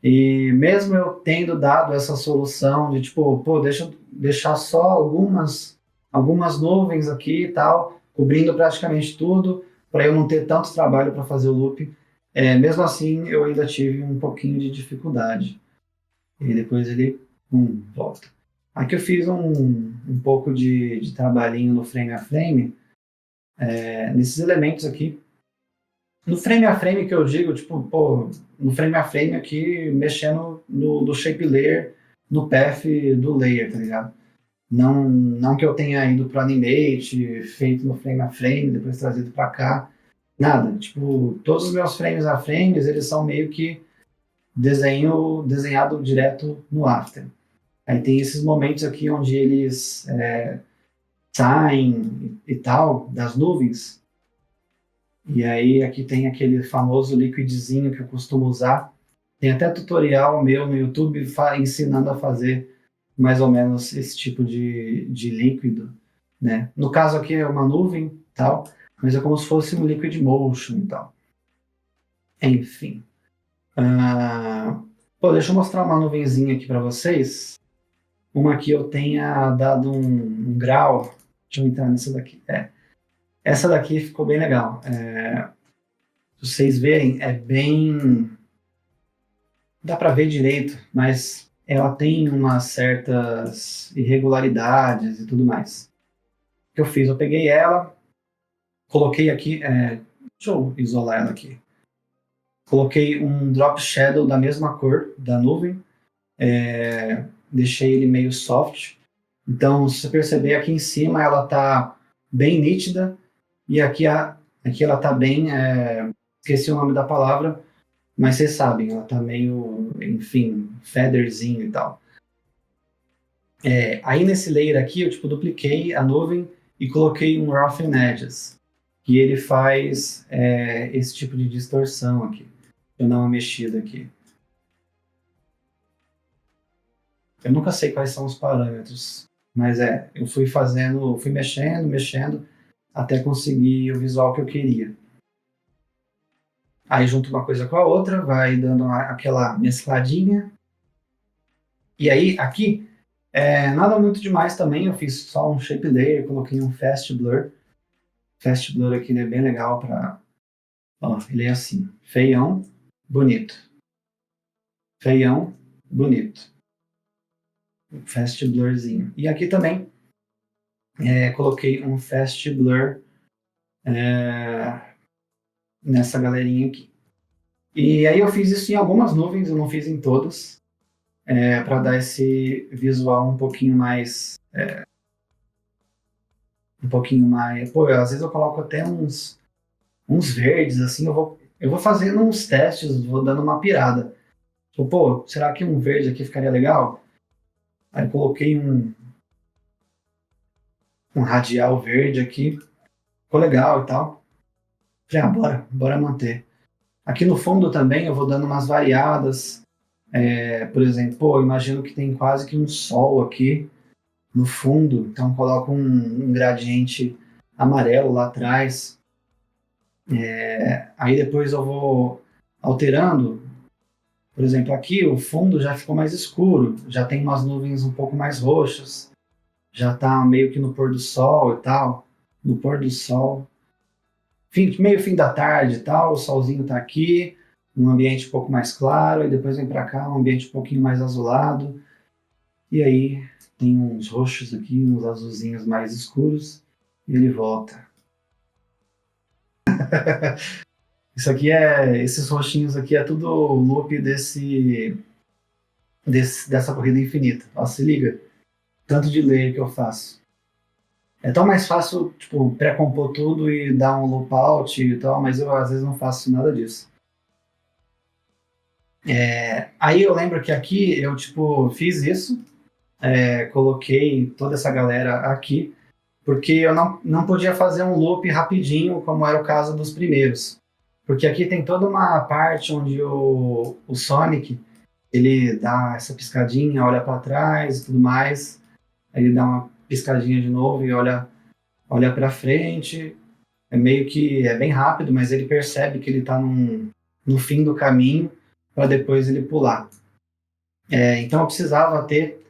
E mesmo eu tendo dado essa solução de tipo, pô, deixa eu deixar só algumas nuvens aqui e tal, cobrindo praticamente tudo, para eu não ter tanto trabalho para fazer o loop. Mesmo assim, eu ainda tive um pouquinho de dificuldade. E depois ele, volta. Aqui eu fiz um pouco de trabalhinho no frame a frame, nesses elementos aqui. No frame a frame que eu digo, tipo, pô, no frame a frame aqui, mexendo no shape layer, no path do layer, tá ligado? Não que eu tenha ido pro Animate, feito no frame a frame, depois trazido para cá, nada. Tipo, todos os meus frames a frames, eles são meio que desenhado direto no After. Aí tem esses momentos aqui onde eles saem e tal, das nuvens, e aí aqui tem aquele famoso liquidzinho que eu costumo usar. Tem até tutorial meu no YouTube ensinando a fazer mais ou menos esse tipo de líquido, né? No caso aqui é uma nuvem, tal, mas é como se fosse um liquid motion e tal. Enfim. Pô, deixa eu mostrar uma nuvenzinha aqui para vocês. Uma que eu tenha dado um grau. Deixa eu entrar nessa daqui. Essa daqui ficou bem legal. Se vocês verem, é bem. Dá para ver direito, mas ela tem umas certas irregularidades e tudo mais. O que eu fiz? Eu peguei ela, coloquei aqui. Deixa eu isolar ela aqui. Coloquei um drop shadow da mesma cor da nuvem, deixei ele meio soft. Então, se você perceber, aqui em cima ela está bem nítida e aqui ela está bem. Esqueci o nome da palavra, mas vocês sabem, ela tá meio, enfim, featherzinho e tal. Aí nesse layer aqui, eu tipo, dupliquei a nuvem e coloquei um Roughen Edges, que ele faz esse tipo de distorção aqui. Eu dar uma mexida aqui. Eu nunca sei quais são os parâmetros Mas eu fui fazendo, fui mexendo, mexendo, até conseguir o visual que eu queria. Aí junto uma coisa com a outra, vai dando aquela mescladinha. E aí, aqui, nada muito demais também, eu fiz só um shape layer, coloquei um fast blur. Fast blur aqui ele é bem legal para... Ó, ele é assim, feião, bonito. Feião, bonito. Fast blurzinho. E aqui também, coloquei um fast blur nessa galerinha aqui. E aí eu fiz isso em algumas nuvens, eu não fiz em todas, para dar esse visual um pouquinho mais... Pô, às vezes eu coloco até uns verdes, assim, eu vou fazendo uns testes, vou dando uma pirada. Tipo, pô, será que um verde aqui ficaria legal? Aí coloquei um radial verde aqui, ficou legal e tal. Falei, bora manter. Aqui no fundo também eu vou dando umas variadas. Por exemplo, pô, imagino que tem quase que um sol aqui no fundo, então coloco um gradiente amarelo lá atrás. Aí depois eu vou alterando. Por exemplo, aqui o fundo já ficou mais escuro, já tem umas nuvens um pouco mais roxas, já está meio que no pôr do sol e tal. No pôr do sol, meio fim da tarde e tal, o solzinho está aqui, um ambiente um pouco mais claro, e depois vem para cá, um ambiente um pouquinho mais azulado, e aí tem uns roxos aqui, uns azulzinhos mais escuros, e ele volta. Esses roxinhos aqui é tudo o loop dessa corrida infinita. Ó, se liga, tanto de layer que eu faço. É tão mais fácil, tipo, pré-compor tudo e dar um loop out e tal, mas eu às vezes não faço nada disso. Aí eu lembro que aqui eu, tipo, fiz isso, coloquei toda essa galera aqui, porque eu não podia fazer um loop rapidinho, como era o caso dos primeiros. Porque aqui tem toda uma parte onde o Sonic, ele dá essa piscadinha, olha para trás e tudo mais, aí ele dá uma piscadinha de novo e olha para frente, meio que é bem rápido, mas ele percebe que ele está no fim do caminho para depois ele pular. Então eu precisava ter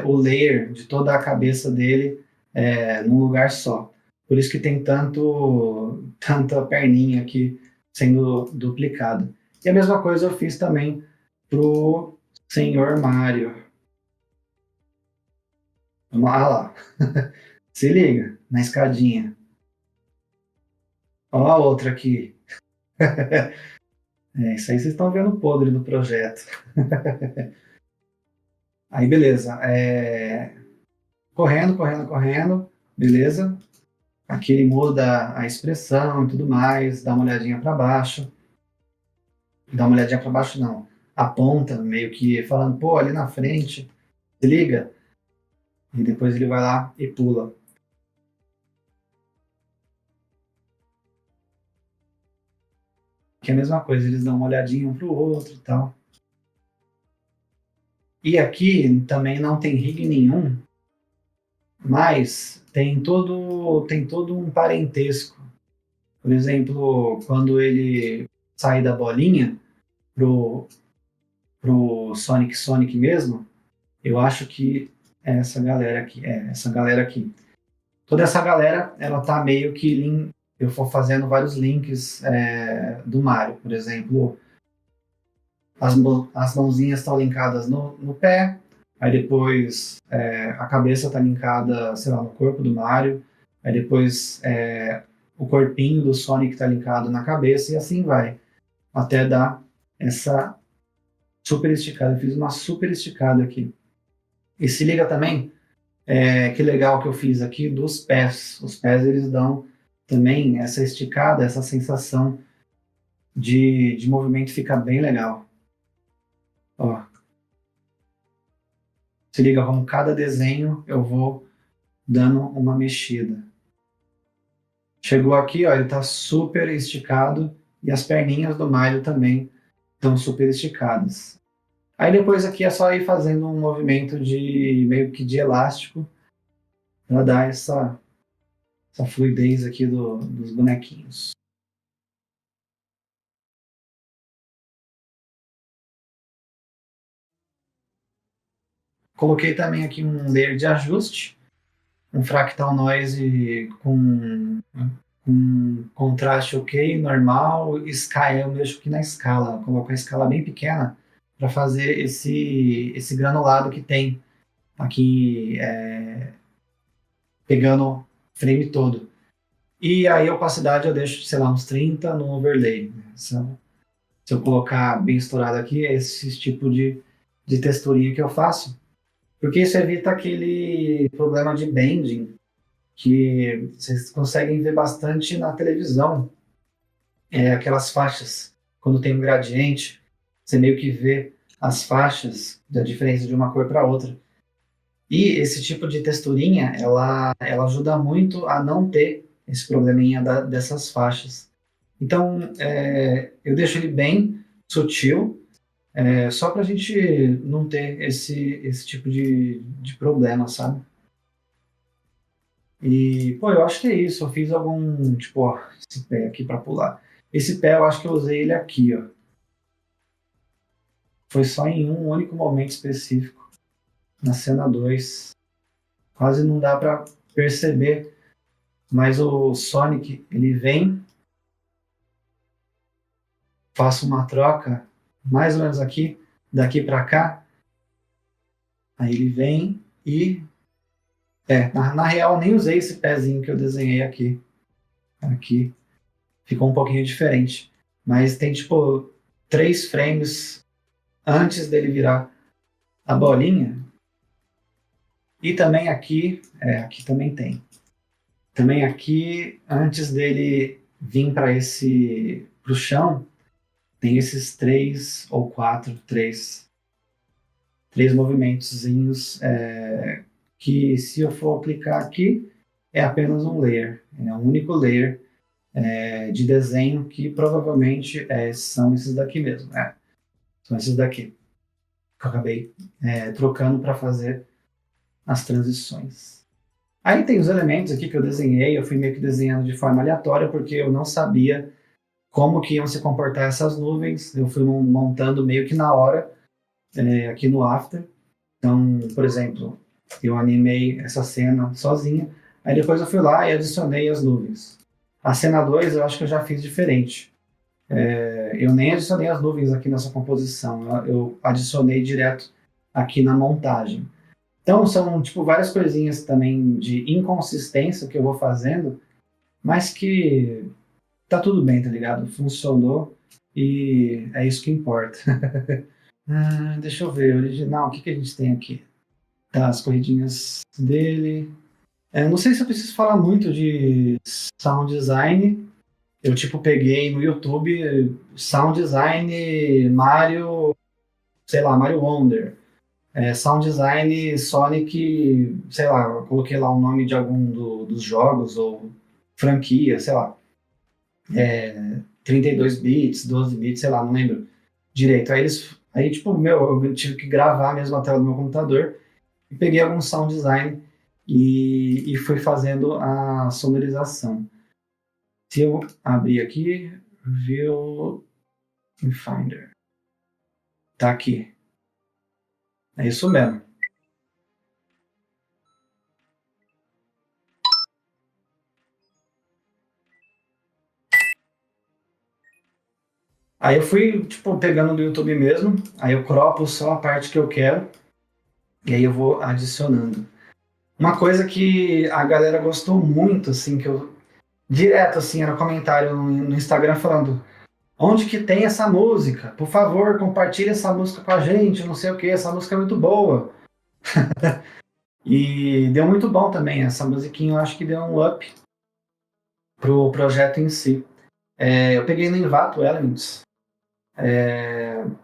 o layer de toda a cabeça dele num lugar só. Por isso que tem tanta perninha aqui sendo duplicada. E a mesma coisa eu fiz também pro Senhor Mario. Vamos lá. Se liga, na escadinha. Ó a outra aqui. Isso aí vocês estão vendo o podre do projeto. Aí, beleza. Correndo, correndo, correndo. Beleza. Aqui ele muda a expressão e tudo mais. Dá uma olhadinha para baixo. Dá uma olhadinha para baixo, não. Aponta, meio que falando, pô, ali na frente. Se liga. E depois ele vai lá e pula. Que é a mesma coisa, eles dão uma olhadinha um pro outro e tal. E aqui também não tem rig nenhum, mas tem todo um parentesco. Por exemplo, quando ele sai da bolinha pro Sonic mesmo, eu acho que é essa galera aqui. Essa galera aqui. Toda essa galera, ela tá meio que... Eu for fazendo vários links do Mario. Por exemplo, as mãozinhas estão linkadas no pé, aí depois a cabeça está linkada, sei lá, no corpo do Mario, aí depois o corpinho do Sonic está linkado na cabeça, e assim vai, até dar essa super esticada. Eu fiz uma super esticada aqui. E se liga também, que legal que eu fiz aqui dos pés. Os pés, eles dão também essa esticada, essa sensação de movimento, fica bem legal. Ó, se liga como cada desenho eu vou dando uma mexida. Chegou aqui, ó, ele está super esticado e as perninhas do Mario também estão super esticadas. Aí depois aqui é só ir fazendo um movimento de meio que de elástico para dar essa fluidez aqui dos bonequinhos. Coloquei também aqui um layer de ajuste, um fractal noise com contraste ok, normal, sky eu mexo aqui na escala, coloco a escala bem pequena para fazer esse granulado que tem aqui pegando o frame todo. E aí a opacidade eu deixo, sei lá, uns 30 no overlay. Se eu colocar bem estourado aqui, é esse tipo de texturinha que eu faço. Porque isso evita aquele problema de bending que vocês conseguem ver bastante na televisão. Aquelas faixas, quando tem um gradiente, você meio que vê as faixas da diferença de uma cor para outra. E esse tipo de texturinha, ela ajuda muito a não ter esse probleminha dessas faixas. Então, eu deixo ele bem sutil, só para a gente não ter esse tipo de problema, sabe? E, pô, eu acho que é isso. Eu fiz algum, tipo, ó, esse pé aqui para pular. Esse pé eu acho que eu usei ele aqui, ó. Foi só em um único momento específico, na cena 2. Quase não dá para perceber, mas o Sonic, ele vem, faço uma troca, mais ou menos aqui, daqui para cá, aí ele vem e... na real, eu nem usei esse pezinho que eu desenhei aqui. Aqui ficou um pouquinho diferente. Mas tem, tipo, 3 frames antes dele virar a bolinha. E também aqui também tem. Também aqui, antes dele vir para o chão, tem esses 3 ou 4, três movimentozinhos que se eu for aplicar aqui, é apenas um layer, é um único layer de desenho que provavelmente são esses daqui mesmo, são esses daqui que eu acabei trocando para fazer as transições. Aí tem os elementos aqui que eu desenhei, eu fui meio que desenhando de forma aleatória porque eu não sabia como que iam se comportar essas nuvens, eu fui montando meio que na hora aqui no After. Então, por exemplo, eu animei essa cena sozinha, aí depois eu fui lá e adicionei as nuvens. A cena 2 eu acho que eu já fiz diferente. Eu nem adicionei as nuvens aqui nessa composição, eu adicionei direto aqui na montagem. Então são tipo várias coisinhas também de inconsistência que eu vou fazendo, mas que tá tudo bem, tá ligado? Funcionou e é isso que importa. Deixa eu ver, original, o que a gente tem aqui? Tá, as corridinhas dele. Não sei se eu preciso falar muito de sound design. Eu, tipo, peguei no YouTube sound design Mario, sei lá, Mario Wonder. Sound design Sonic, sei lá, eu coloquei lá o nome de algum dos jogos ou franquia, sei lá. 32 bits, 12 bits, sei lá, não lembro direito. Aí tipo, eu tive que gravar mesmo a tela do meu computador e peguei algum sound design e fui fazendo a sonorização. Se eu abrir aqui, View in Finder. Tá aqui. É isso mesmo. Aí eu fui, tipo, pegando do YouTube mesmo, aí eu cropo só a parte que eu quero, e aí eu vou adicionando. Uma coisa que a galera gostou muito, assim, que eu... Direto, assim, era comentário no Instagram falando onde que tem essa música? Por favor, compartilhe essa música com a gente, não sei o que, essa música é muito boa. E deu muito bom também, essa musiquinha eu acho que deu um up pro projeto em si. Eu peguei no Envato Elements,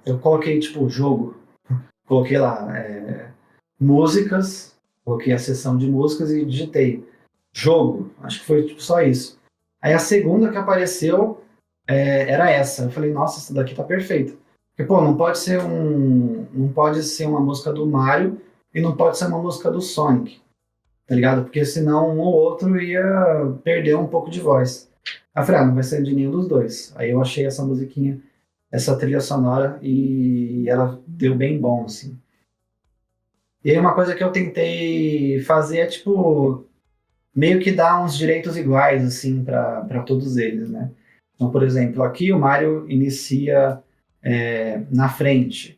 eu coloquei tipo jogo, coloquei lá músicas, coloquei a seção de músicas e digitei jogo, acho que foi tipo, só isso. Aí a segunda que apareceu era essa, eu falei, nossa, essa daqui tá perfeita. Porque, pô, não pode ser uma música do Mario e não pode ser uma música do Sonic. tá ligado? Porque senão um ou outro ia perder um pouco de voz. Aí eu falei, não vai ser de nenhum dos dois. Aí eu achei essa musiquinha, essa trilha sonora, e ela deu bem bom, assim. E aí uma coisa que eu tentei fazer é, tipo, meio que dar uns direitos iguais, assim, para todos eles, né? Então, por exemplo, aqui o Mario inicia na frente.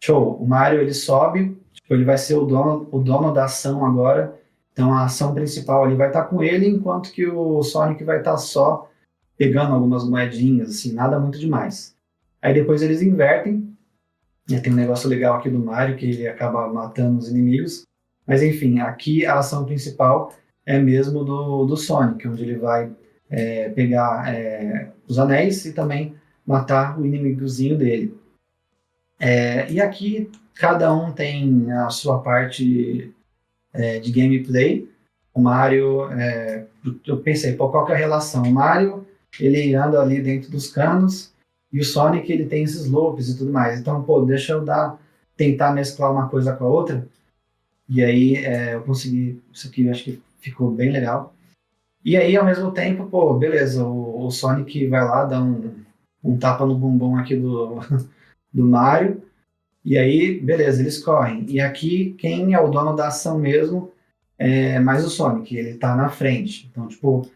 Show. O Mario, ele sobe, tipo, ele vai ser o dono da ação agora. Então, a ação principal ali vai estar com ele, enquanto que o Sonic vai estar só pegando algumas moedinhas, assim, nada muito demais. Aí depois eles invertem. E tem um negócio legal aqui do Mario, que ele acaba matando os inimigos. Mas enfim, aqui a ação principal é mesmo do Sonic, onde ele vai pegar os anéis e também matar o inimigozinho dele. E aqui cada um tem a sua parte de gameplay. O Mario, eu pensei, pô, qual que é a relação? O Mario, ele anda ali dentro dos canos, e o Sonic, ele tem esses loops e tudo mais. Então, pô, deixa eu tentar mesclar uma coisa com a outra. E aí eu consegui, isso aqui eu acho que ficou bem legal. E aí, ao mesmo tempo, pô, beleza, o Sonic vai lá, dá um tapa no bumbum aqui do Mario, e aí, beleza, eles correm. E aqui, quem é o dono da ação mesmo é mais o Sonic, ele tá na frente. Então, tipo,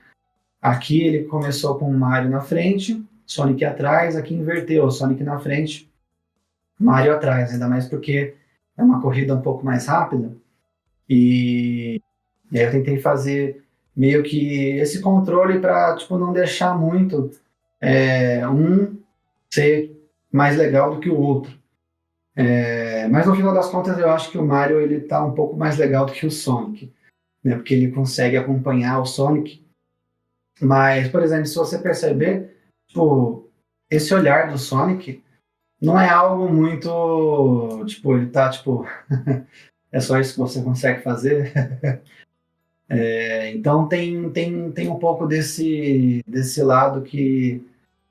aqui ele começou com o Mario na frente, Sonic atrás, aqui inverteu, Sonic na frente, Mario atrás, ainda mais porque é uma corrida um pouco mais rápida. E aí eu tentei fazer meio que esse controle para tipo, não deixar muito um ser mais legal do que o outro. Mas no final das contas eu acho que o Mario ele tá um pouco mais legal do que o Sonic, né? Porque ele consegue acompanhar o Sonic. Mas, por exemplo, se você perceber, tipo, esse olhar do Sonic não é algo muito, tipo, ele tá, tipo, é só isso que você consegue fazer. Então tem um pouco desse lado que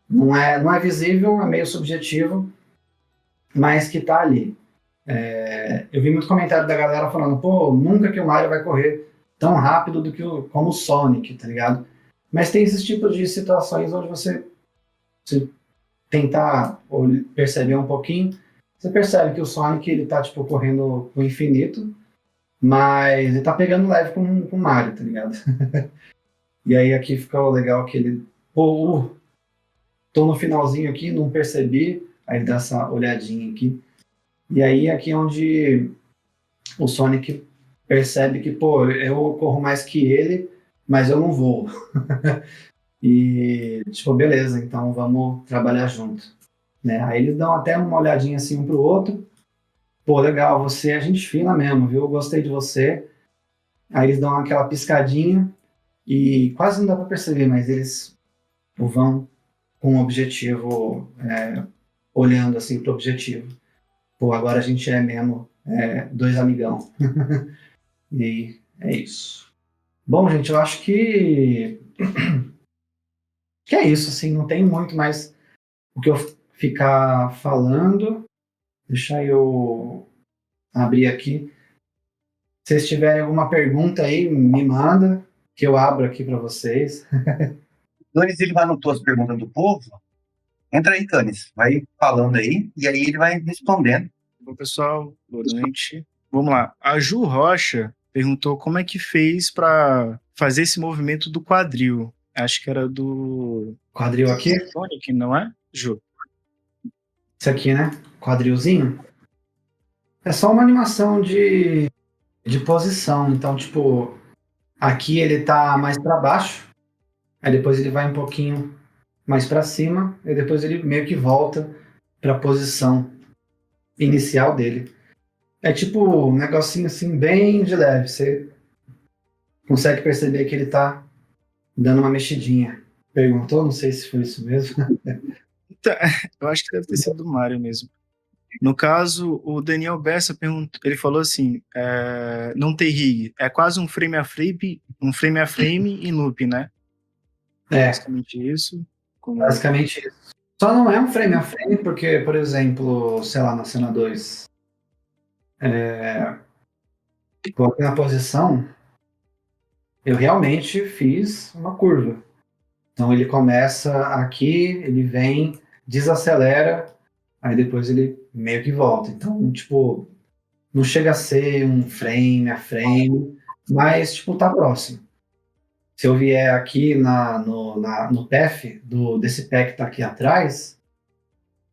não é visível, é meio subjetivo, mas que tá ali. Eu vi muito comentário da galera falando, pô, nunca que o Mario vai correr tão rápido como o Sonic, tá ligado? Mas tem esses tipos de situações onde você tentar perceber um pouquinho, você percebe que o Sonic ele tá tipo correndo o infinito, mas ele tá pegando leve com o Mario, tá ligado? E aí aqui ficou legal que ele, pô, tô no finalzinho aqui, não percebi, aí ele dá essa olhadinha aqui. E aí aqui é onde o Sonic percebe que, pô, eu corro mais que ele, mas eu não vou. E, tipo, beleza, então vamos trabalhar junto. Né? Aí eles dão até uma olhadinha assim um pro outro. Pô, legal, você é gente fina mesmo, viu? Gostei de você. Aí eles dão aquela piscadinha e quase não dá para perceber, mas eles vão com o objetivo, olhando assim pro objetivo. Pô, agora a gente é mesmo dois amigão. E é isso. Bom, gente, eu acho que é isso, assim, não tem muito mais o que eu ficar falando. Deixa eu abrir aqui. Se vocês tiverem alguma pergunta aí, me manda, que eu abro aqui para vocês. Donis, ele anotou as perguntas do povo. Entra aí, Canis, vai falando aí, e aí ele vai respondendo. Bom, pessoal, boa noite. Vamos lá. A Ju Rocha perguntou como é que fez para fazer esse movimento do quadril. Acho que era do Quadril aqui? Sonic, não é, Ju? Isso aqui, né? Quadrilzinho. É só uma animação de posição. Então, tipo, aqui ele tá mais para baixo, aí depois ele vai um pouquinho mais para cima, e depois ele meio que volta para a posição inicial dele. É tipo um negocinho assim, bem de leve. Você consegue perceber que ele tá dando uma mexidinha. Perguntou? Não sei se foi isso mesmo. Então, eu acho que deve ter sido do Mario mesmo. No caso, o Daniel Bessa perguntou, ele falou assim, não ter rig, é quase um frame a frame em loop, né? Basicamente isso. Basicamente isso. Só não é um frame a frame, porque, por exemplo, sei lá, na cena 2, coloquei na posição, eu realmente fiz uma curva. Então ele começa aqui, ele vem, desacelera, aí depois ele meio que volta. Então, tipo, não chega a ser um frame a frame, mas, tipo, tá próximo. Se eu vier aqui no path desse pé que tá aqui atrás,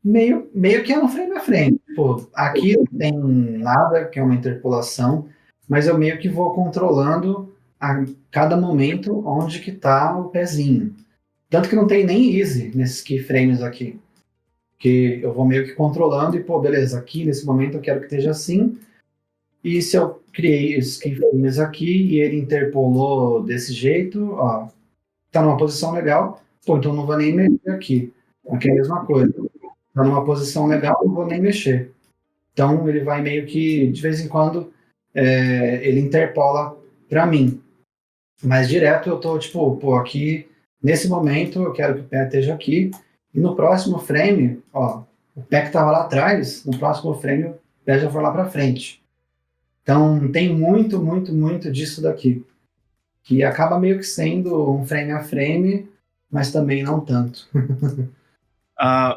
meio que é um frame a frame. Pô, aqui não tem nada, que é uma interpolação, mas eu meio que vou controlando a cada momento onde que tá o pezinho. Tanto que não tem nem easy nesses keyframes aqui. Que eu vou meio que controlando e, pô, beleza, aqui nesse momento eu quero que esteja assim. E se eu criei esses keyframes aqui e ele interpolou desse jeito, ó, tá numa posição legal, pô, então não vou nem mexer aqui. Aqui é a mesma coisa. Tá numa posição legal, não vou nem mexer. Então ele vai meio que, de vez em quando, ele interpola para mim. Mas direto eu tô, tipo, pô, aqui, nesse momento eu quero que o pé esteja aqui, e no próximo frame, ó, o pé que tava lá atrás, no próximo frame o pé já foi lá para frente. Então tem muito, muito, muito disso daqui, que acaba meio que sendo um frame a frame, mas também não tanto.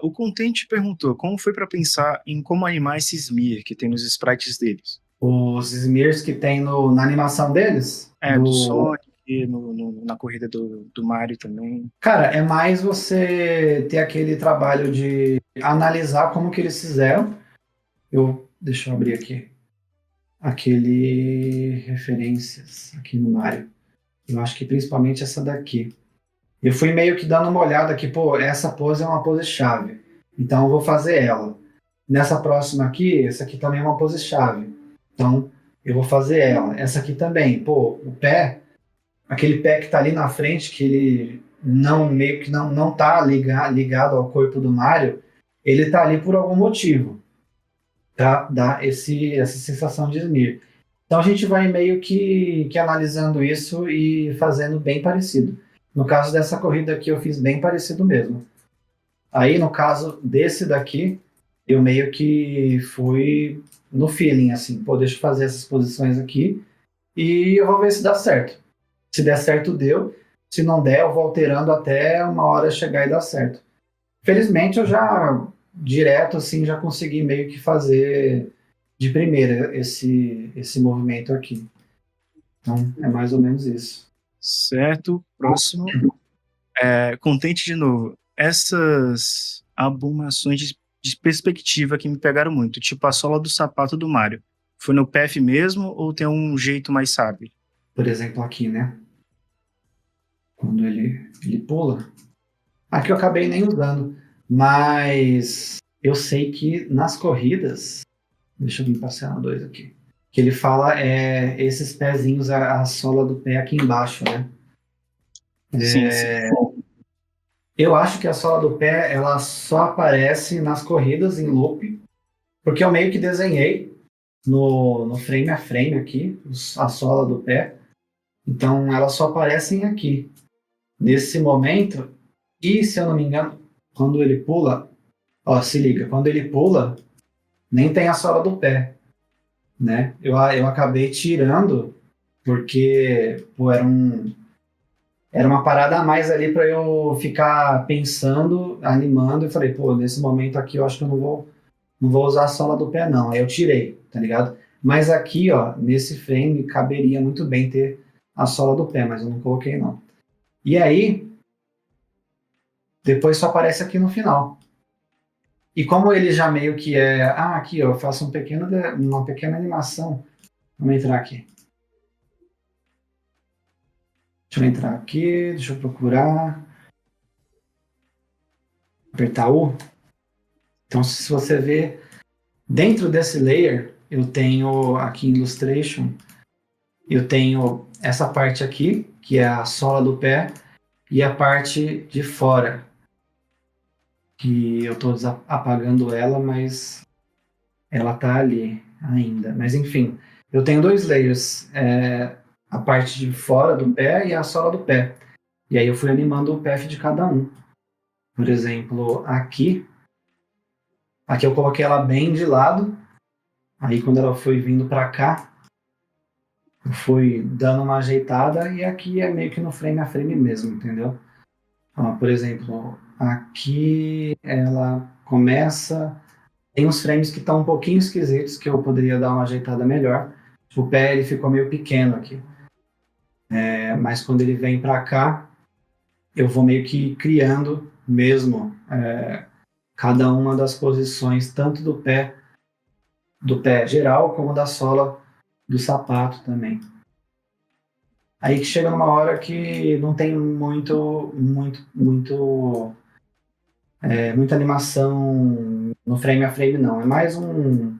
O Content perguntou como foi para pensar em como animar esse smear que tem nos sprites deles. Os smears que tem na animação deles, Do Sonic, na corrida do Mario também. Cara, é mais você ter aquele trabalho de analisar como que eles fizeram. Deixa eu abrir aqui. Aquele referências aqui no Mario. Eu acho que principalmente essa daqui. Eu fui meio que dando uma olhada aqui, pô, essa pose é uma pose chave. Então eu vou fazer ela. Nessa próxima aqui, essa aqui também é uma pose chave. Então eu vou fazer ela. Essa aqui também, pô, o pé, aquele pé que tá ali na frente, que ele meio que não tá ligado ao corpo do Mario, ele tá ali por algum motivo. Tá? Dá essa sensação de smear. Então a gente vai meio que analisando isso e fazendo bem parecido. No caso dessa corrida aqui, eu fiz bem parecido mesmo. Aí, no caso desse daqui, eu meio que fui no feeling, assim, pô, deixa eu fazer essas posições aqui e eu vou ver se dá certo. Se der certo, deu. Se não der, eu vou alterando até uma hora chegar e dar certo. Felizmente, eu já, direto, assim, já consegui meio que fazer de primeira esse movimento aqui. Então, é mais ou menos isso. Certo, próximo. Contente de novo. Essas abominações de perspectiva que me pegaram muito, tipo a sola do sapato do Mario. Foi no path mesmo ou tem um jeito mais sábio? Por exemplo, aqui, né? Quando ele pula. Aqui eu acabei nem usando, mas eu sei que nas corridas, deixa eu vir passear na 2 aqui, que ele fala esses pezinhos, a sola do pé aqui embaixo, né? Sim. Eu acho que a sola do pé, ela só aparece nas corridas em loop, porque eu meio que desenhei no frame a frame aqui, a sola do pé. Então, elas só aparecem aqui, nesse momento. E, se eu não me engano, quando ele pula, ó, se liga, quando ele pula, nem tem a sola do pé, né? Eu acabei tirando, porque, pô, era uma parada a mais ali para eu ficar pensando, animando, e falei, pô, nesse momento aqui eu acho que eu não vou usar a sola do pé, não. Aí eu tirei, tá ligado? Mas aqui, ó, nesse frame, caberia muito bem ter a sola do pé, mas eu não coloquei, não. E aí, depois só aparece aqui no final. E como ele já meio que aqui, ó, eu faço uma pequena animação. Vamos entrar aqui. Deixa eu entrar aqui, deixa eu procurar. Apertar U. Então, se você ver, dentro desse layer, eu tenho aqui em Illustration, eu tenho essa parte aqui, que é a sola do pé, e a parte de fora, que eu estou apagando ela, mas ela está ali ainda. Mas, enfim, eu tenho 2 layers, a parte de fora do pé e a sola do pé. E aí eu fui animando o path de cada um. Por exemplo, aqui eu coloquei ela bem de lado. Aí quando ela foi vindo para cá, eu fui dando uma ajeitada e aqui é meio que no frame a frame mesmo, entendeu? Ó, por exemplo, aqui ela começa. Tem uns frames que estão um pouquinho esquisitos, que eu poderia dar uma ajeitada melhor. O pé ele ficou meio pequeno aqui. Mas quando ele vem para cá, eu vou meio que criando mesmo cada uma das posições, tanto do pé geral, como da sola do sapato também. Aí que chega numa hora que não tem muita animação no frame a frame, não. É mais um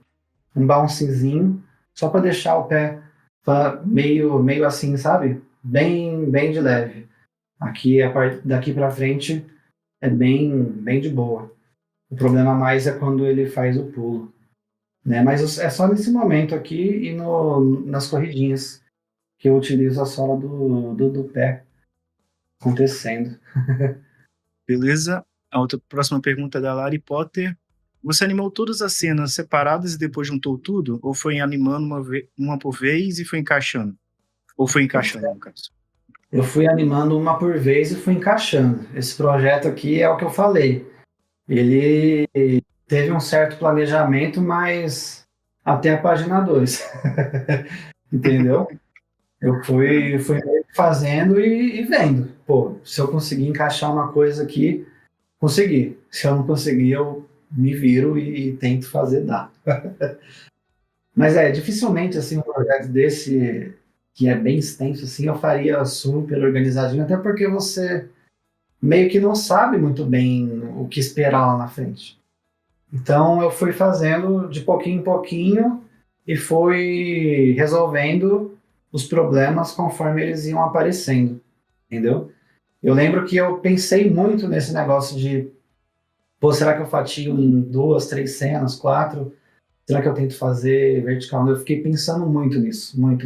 bouncezinho, só para deixar o pé meio assim, sabe? Bem de leve. Aqui, daqui para frente, é bem de boa. O problema mais é quando ele faz o pulo, né? Mas é só nesse momento aqui e nas corridinhas que eu utilizo a sola do pé acontecendo. Beleza? Próxima pergunta é da Lari Potter. Você animou todas as cenas separadas e depois juntou tudo? Ou foi animando uma por vez e foi encaixando? Ou foi encaixando, no caso? Eu fui animando uma por vez e fui encaixando. Esse projeto aqui é o que eu falei. Ele teve um certo planejamento, mas até a página 2. Entendeu? Eu fui fazendo e vendo. Pô, se eu conseguir encaixar uma coisa aqui, consegui. Se eu não conseguir, eu me viro e tento fazer dar. Mas dificilmente assim um projeto desse que é bem extenso assim, eu faria super organizadinho, até porque você meio que não sabe muito bem o que esperar lá na frente. Então eu fui fazendo de pouquinho em pouquinho e fui resolvendo os problemas conforme eles iam aparecendo, entendeu? Eu lembro que eu pensei muito nesse negócio de, pô, será que eu fatio em 2, 3 cenas, 4? Será que eu tento fazer vertical? Eu fiquei pensando muito nisso, muito.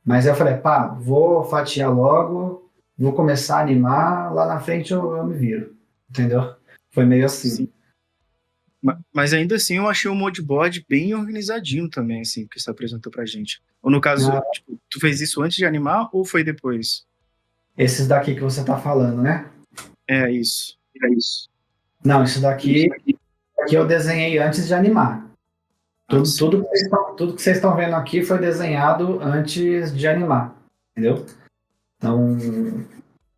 Mas aí eu falei, pá, vou fatiar logo, vou começar a animar, lá na frente eu me viro, entendeu? Foi meio assim. Sim. Mas ainda assim eu achei o moodboard bem organizadinho também, assim, que você apresentou pra gente. Ou no caso, tipo, tu fez isso antes de animar ou foi depois? Esses daqui que você tá falando, né? É isso. Não, isso daqui eu desenhei antes de animar. Tudo que vocês estão vendo aqui foi desenhado antes de animar, entendeu? Então,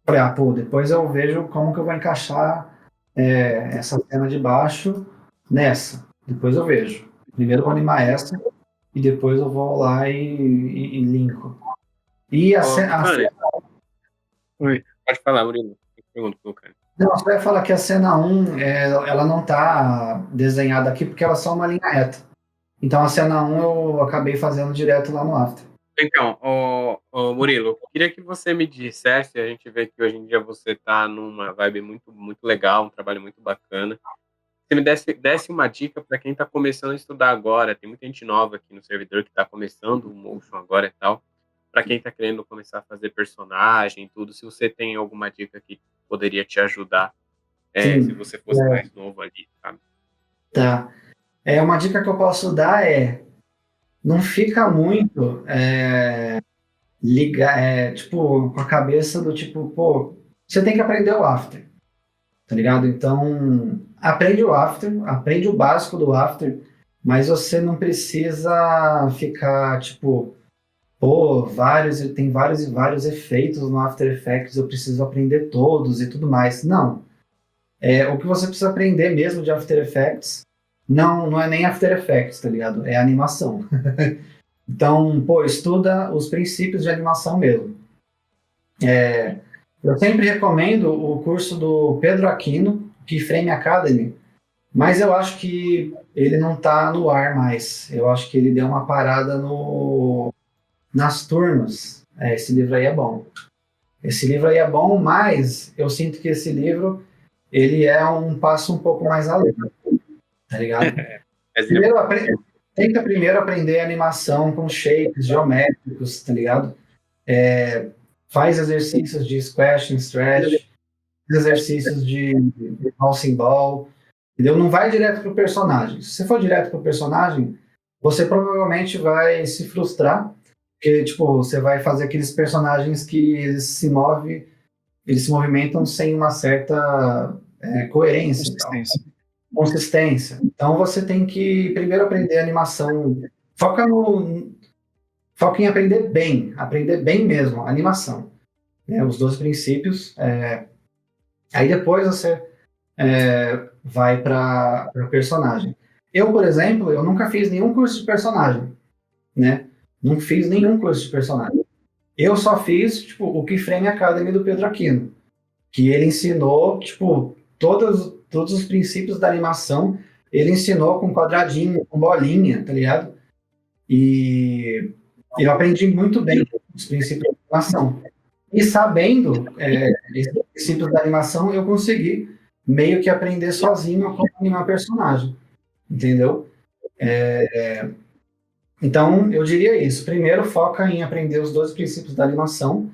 falei, pô, depois eu vejo como que eu vou encaixar essa cena de baixo nessa. Depois eu vejo. Primeiro eu vou animar essa e depois eu vou lá e linko. E a cena... Oi. Pode falar, Murilo. Pergunta pro cara. Não, você vai falar que a cena 1, ela não está desenhada aqui porque ela é só uma linha reta. Então a cena 1 eu acabei fazendo direto lá no After. Então, Murilo, eu queria que você me dissesse, a gente vê que hoje em dia você está numa vibe muito legal, um trabalho muito bacana. Você me desse uma dica para quem está começando a estudar agora, tem muita gente nova aqui no servidor que está começando o Motion agora e tal, para quem está querendo começar a fazer personagem, tudo, se você tem alguma dica que poderia te ajudar, se você fosse mais novo ali, sabe? Tá. Uma dica que eu posso dar não fica muito tipo, com a cabeça do tipo, pô, você tem que aprender o After, tá ligado? Então, aprende o After, aprende o básico do After, mas você não precisa ficar, tipo, pô, tem vários e vários efeitos no After Effects, eu preciso aprender todos e tudo mais. Não. O que você precisa aprender mesmo de After Effects não é nem After Effects, tá ligado? É animação. Então, pô, estuda os princípios de animação mesmo. Eu sempre recomendo o curso do Pedro Aquino, Keyframe Academy, mas eu acho que ele não está no ar mais. Eu acho que ele deu uma parada nas turmas. Esse livro aí é bom. Esse livro aí é bom, mas eu sinto que esse livro ele é um passo um pouco mais além, tá ligado? Tenta primeiro aprender animação com shapes geométricos, tá ligado? Faz exercícios de squash and stretch, exercícios de bouncing ball, entendeu? Não vai direto pro personagem. Se você for direto pro personagem, você provavelmente vai se frustrar, Porque, tipo, você vai fazer aqueles personagens que eles se movimentam sem uma certa coerência e tal. Consistência. Consistência. Então você tem que primeiro aprender animação. Foca em aprender bem mesmo, a animação. Né? Os 12 princípios. Aí depois você vai para o personagem. Eu, por exemplo, eu nunca fiz nenhum curso de personagem, né? Não fiz nenhum curso de personagem. Eu só fiz, tipo, o Keyframe Academy do Pedro Aquino, que ele ensinou, tipo, todos os princípios da animação, ele ensinou com quadradinho, com bolinha, tá ligado? E eu aprendi muito bem os princípios da animação. E sabendo esses princípios da animação, eu consegui meio que aprender sozinho como animar personagem, entendeu? Então, eu diria isso. Primeiro, foca em aprender os 12 princípios da animação,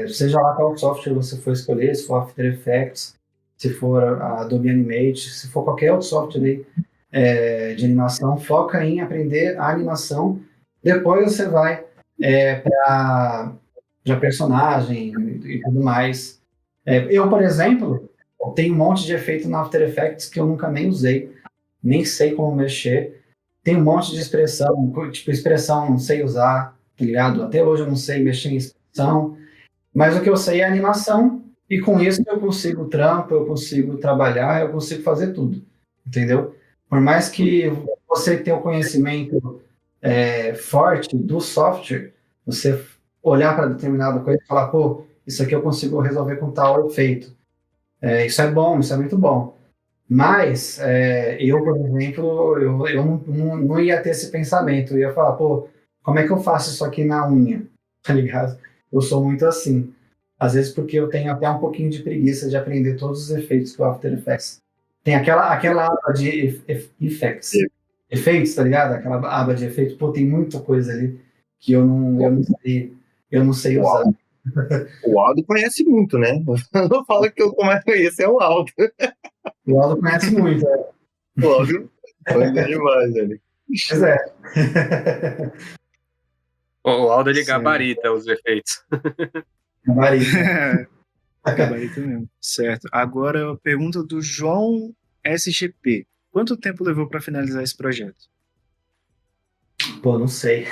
seja lá qual software você for escolher, se for After Effects, se for a Adobe Animate, se for qualquer outro software aí, de animação, foca em aprender a animação. Depois você vai para personagem e tudo mais. Eu, por exemplo, tenho um monte de efeito no After Effects que eu nunca nem usei, nem sei como mexer. Tem um monte de expressão, tipo, expressão não sei usar, tá ligado? Até hoje eu não sei mexer em expressão, mas o que eu sei é animação, e com isso eu consigo trampo, eu consigo trabalhar, eu consigo fazer tudo, entendeu? Por mais que você tenha o conhecimento forte do software, você olhar para determinada coisa e falar, pô, isso aqui eu consigo resolver com tal efeito. Isso é bom, isso é muito bom. Mas, eu, por exemplo, eu não ia ter esse pensamento. Eu ia falar, pô, como é que eu faço isso aqui na unha? Tá ligado? Eu sou muito assim. Às vezes porque eu tenho até um pouquinho de preguiça de aprender todos os efeitos que o After Effects. Tem aquela aba de efeitos, tá ligado? Aquela aba de efeitos. Pô, tem muita coisa ali que eu não sei usar. O Aldo conhece muito, né? Não fala que eu conheço, é o Aldo. O Aldo conhece muito, O Aldo conhece demais, velho. Pois é. O Aldo, ele gabarita os efeitos. Gabarito. Gabarito mesmo. Certo. Agora a pergunta do João SGP. Quanto tempo levou para finalizar esse projeto? Pô, não sei.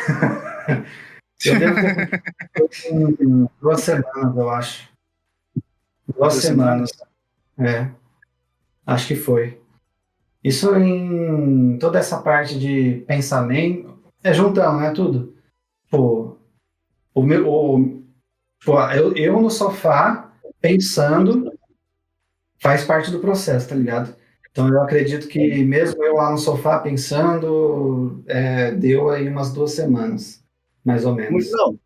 Eu devo ter 2 semanas, eu acho. 2 semanas. Acho que foi. Isso em toda essa parte de pensamento, juntando, né, tudo. Pô, eu no sofá, pensando, faz parte do processo, tá ligado? Então eu acredito que mesmo eu lá no sofá pensando, deu aí umas 2 semanas, mais ou menos. Não.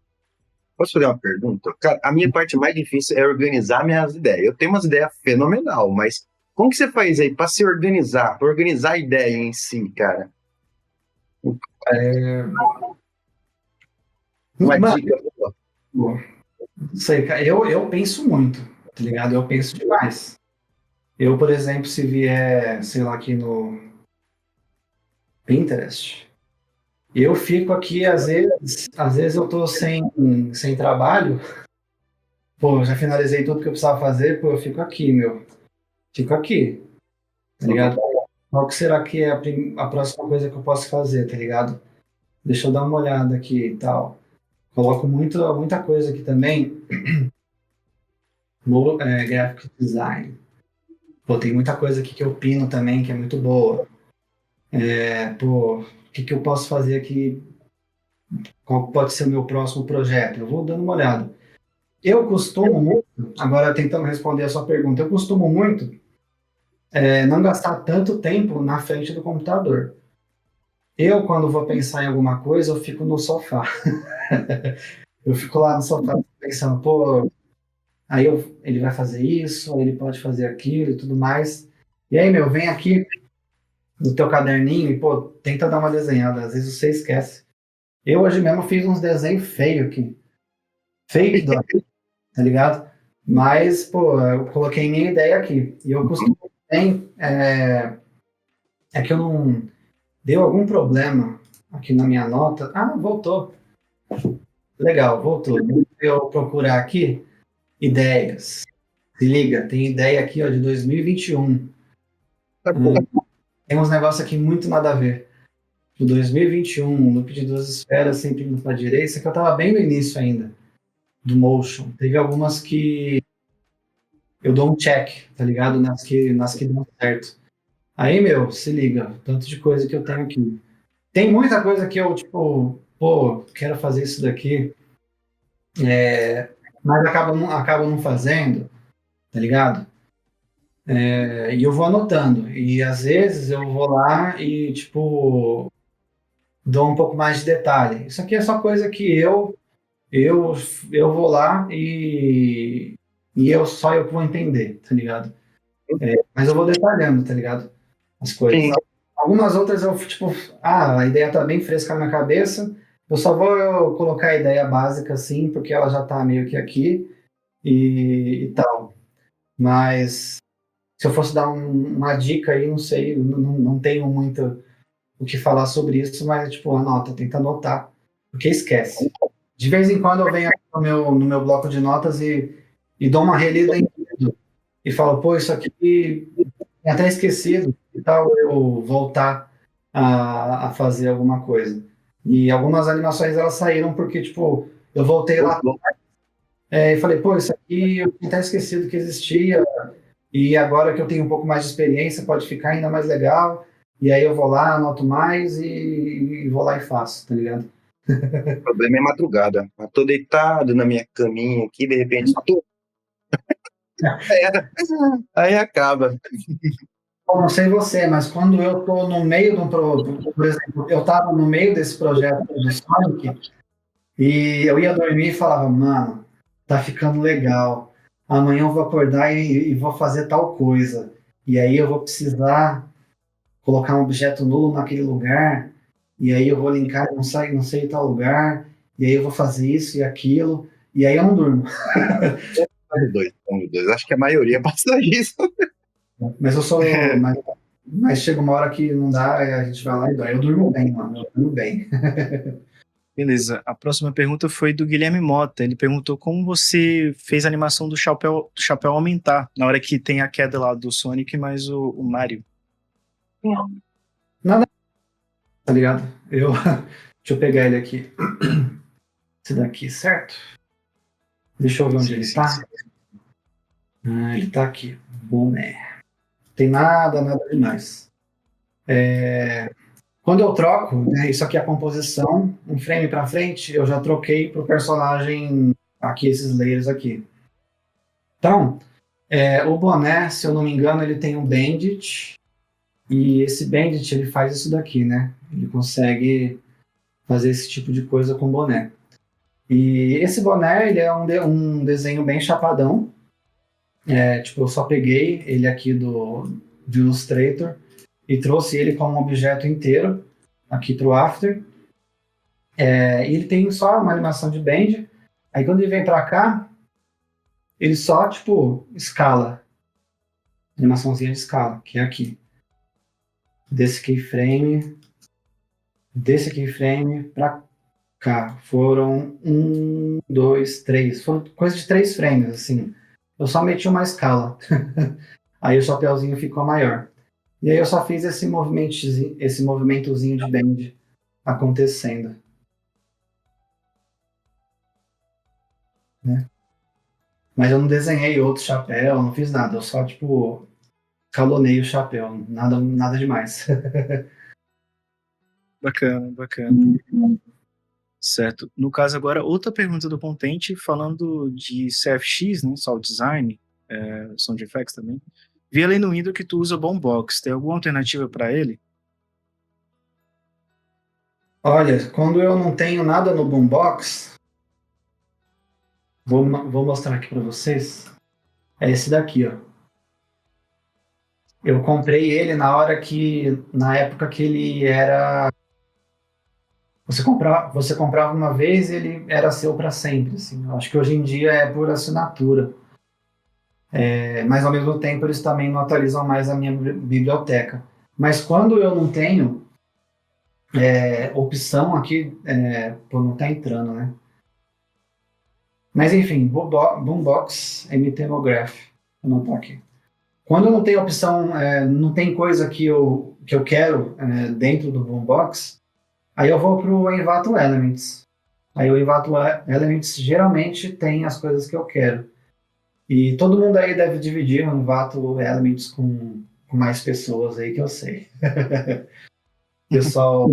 Posso fazer uma pergunta? Cara, a minha parte mais difícil é organizar minhas ideias. Eu tenho umas ideias fenomenal, mas como que você faz aí para se organizar, para organizar a ideia em si, cara? Uma dica. Não sei, cara, eu penso muito, tá ligado? Eu penso demais. Eu, por exemplo, se vier, sei lá, aqui no Pinterest, eu fico aqui, às vezes eu tô sem trabalho, pô, já finalizei tudo que eu precisava fazer, pô, eu fico aqui, fico aqui, tá ligado? Qual que será que é a próxima coisa que eu posso fazer, tá ligado? Deixa eu dar uma olhada aqui e tal. Coloco muita coisa aqui também no graphic design. Pô, tem muita coisa aqui que eu pino também, que é muito boa. O que eu posso fazer aqui? Qual pode ser o meu próximo projeto? Eu vou dando uma olhada. Eu costumo muito, agora tentando responder a sua pergunta, eu costumo muito não gastar tanto tempo na frente do computador. Eu, quando vou pensar em alguma coisa, eu fico no sofá. Eu fico lá no sofá pensando, pô, aí ele vai fazer isso, ele pode fazer aquilo e tudo mais. E aí, vem aqui no teu caderninho e, pô, tenta dar uma desenhada. Às vezes você esquece. Eu hoje mesmo fiz uns desenhos feios aqui. Fake, tá ligado? Mas, pô, eu coloquei minha ideia aqui. E eu costumo também... que eu não... Deu algum problema aqui na minha nota. Ah, voltou. Legal, voltou. Deixa eu procurar aqui ideias. Se liga, tem ideia aqui ó, de 2021. Tá bom. Tem uns negócios aqui muito nada a ver. De 2021, loop de duas esferas, sempre indo para a direita. Isso aqui eu estava bem no início ainda, do Motion. Teve algumas que eu dou um check, tá ligado? Nas que dão certo. Aí, meu, se liga, tanto de coisa que eu tenho aqui. Tem muita coisa que eu, tipo, pô, quero fazer isso daqui, mas acabo não fazendo, tá ligado? E eu vou anotando. E às vezes eu vou lá e, tipo, dou um pouco mais de detalhe. Isso aqui é só coisa que eu, eu vou lá e eu que vou entender, tá ligado? Mas eu vou detalhando, tá ligado? As coisas. Sim. Algumas outras eu, tipo, a ideia tá bem fresca na minha cabeça, eu só vou colocar a ideia básica assim, porque ela já tá meio que aqui e tal. Mas se eu fosse dar uma dica aí, não sei, não tenho muito o que falar sobre isso, mas, tipo, anota, tenta anotar, porque esquece. De vez em quando eu venho aqui no meu bloco de notas e dou uma relida em tudo. E falo, pô, isso aqui tinha até esquecido, e tal, eu voltar a fazer alguma coisa. E algumas animações, elas saíram porque, tipo, eu voltei lá e falei, pô, isso aqui eu tinha até esquecido que existia, e agora que eu tenho um pouco mais de experiência, pode ficar ainda mais legal. E aí eu vou lá, anoto mais e vou lá e faço, tá ligado? O problema é madrugada. Eu tô deitado na minha caminha aqui, de repente, era. Aí acaba. Bom, não sei você, mas quando eu tô no meio de por exemplo, eu tava no meio desse projeto do Sonic e eu ia dormir e falava, mano, tá ficando legal. Amanhã eu vou acordar e vou fazer tal coisa. E aí eu vou precisar colocar um objeto nulo naquele lugar, e aí eu vou linkar não sei tal lugar, e aí eu vou fazer isso e aquilo, e aí eu não durmo. Somos dois. Acho que a maioria passa isso. Mas eu sou. Mas chega uma hora que não dá, a gente vai lá e dói. Eu durmo bem, mano. Eu durmo bem. Beleza. A próxima pergunta foi do Guilherme Mota. Ele perguntou como você fez a animação do chapéu aumentar na hora que tem a queda lá do Sonic mais o Mario. Nada, tá ligado? Deixa eu pegar ele aqui. Esse daqui, certo? Deixa eu ver onde ele tá. Ele tá aqui. Boné. Tem nada demais. Quando eu troco, né, isso aqui é a composição, um frame para frente, eu já troquei pro personagem aqui, esses layers aqui. Então, o boné, se eu não me engano, ele tem um bandit, e esse bandit ele faz isso daqui, né? Ele consegue fazer esse tipo de coisa com boné. E esse boné, ele é um desenho bem chapadão. Tipo, eu só peguei ele aqui do Illustrator e trouxe ele como um objeto inteiro aqui para o After. E ele tem só uma animação de bend. Aí quando ele vem para cá, ele só, tipo, escala. Animaçãozinha de escala, que é aqui. Desse keyframe para cá. Foram 1, 2, 3. Foram coisa de 3 frames, assim. Eu só meti uma escala. Aí o chapéuzinho ficou maior. E aí eu só fiz esse movimentozinho de bend acontecendo. Né? Mas eu não desenhei outro chapéu, não fiz nada. Eu só, tipo, calonei o chapéu. Nada demais. Bacana. Certo. No caso agora, outra pergunta do Contente, falando de CFX, né, Sound Design, Sound Effects também. Vi ali no Windows que tu usa Boombox. Tem alguma alternativa para ele? Olha, quando eu não tenho nada no Boombox, vou mostrar aqui para vocês. É esse daqui, ó. Eu comprei ele na época que ele era. Você comprava uma vez e ele era seu para sempre. Assim. Eu acho que hoje em dia é por assinatura. Mas ao mesmo tempo eles também não atualizam mais a minha biblioteca. Mas quando eu não tenho, opção aqui, pô, não tá entrando, né? Mas enfim, Boombox MTMograph, vou anotar aqui. Quando não tem opção, não tem coisa que eu quero dentro do Boombox, aí eu vou pro Envato Elements. Aí o Envato Elements geralmente tem as coisas que eu quero. E todo mundo aí deve dividir o Envato Elements com mais pessoas aí que eu sei. O pessoal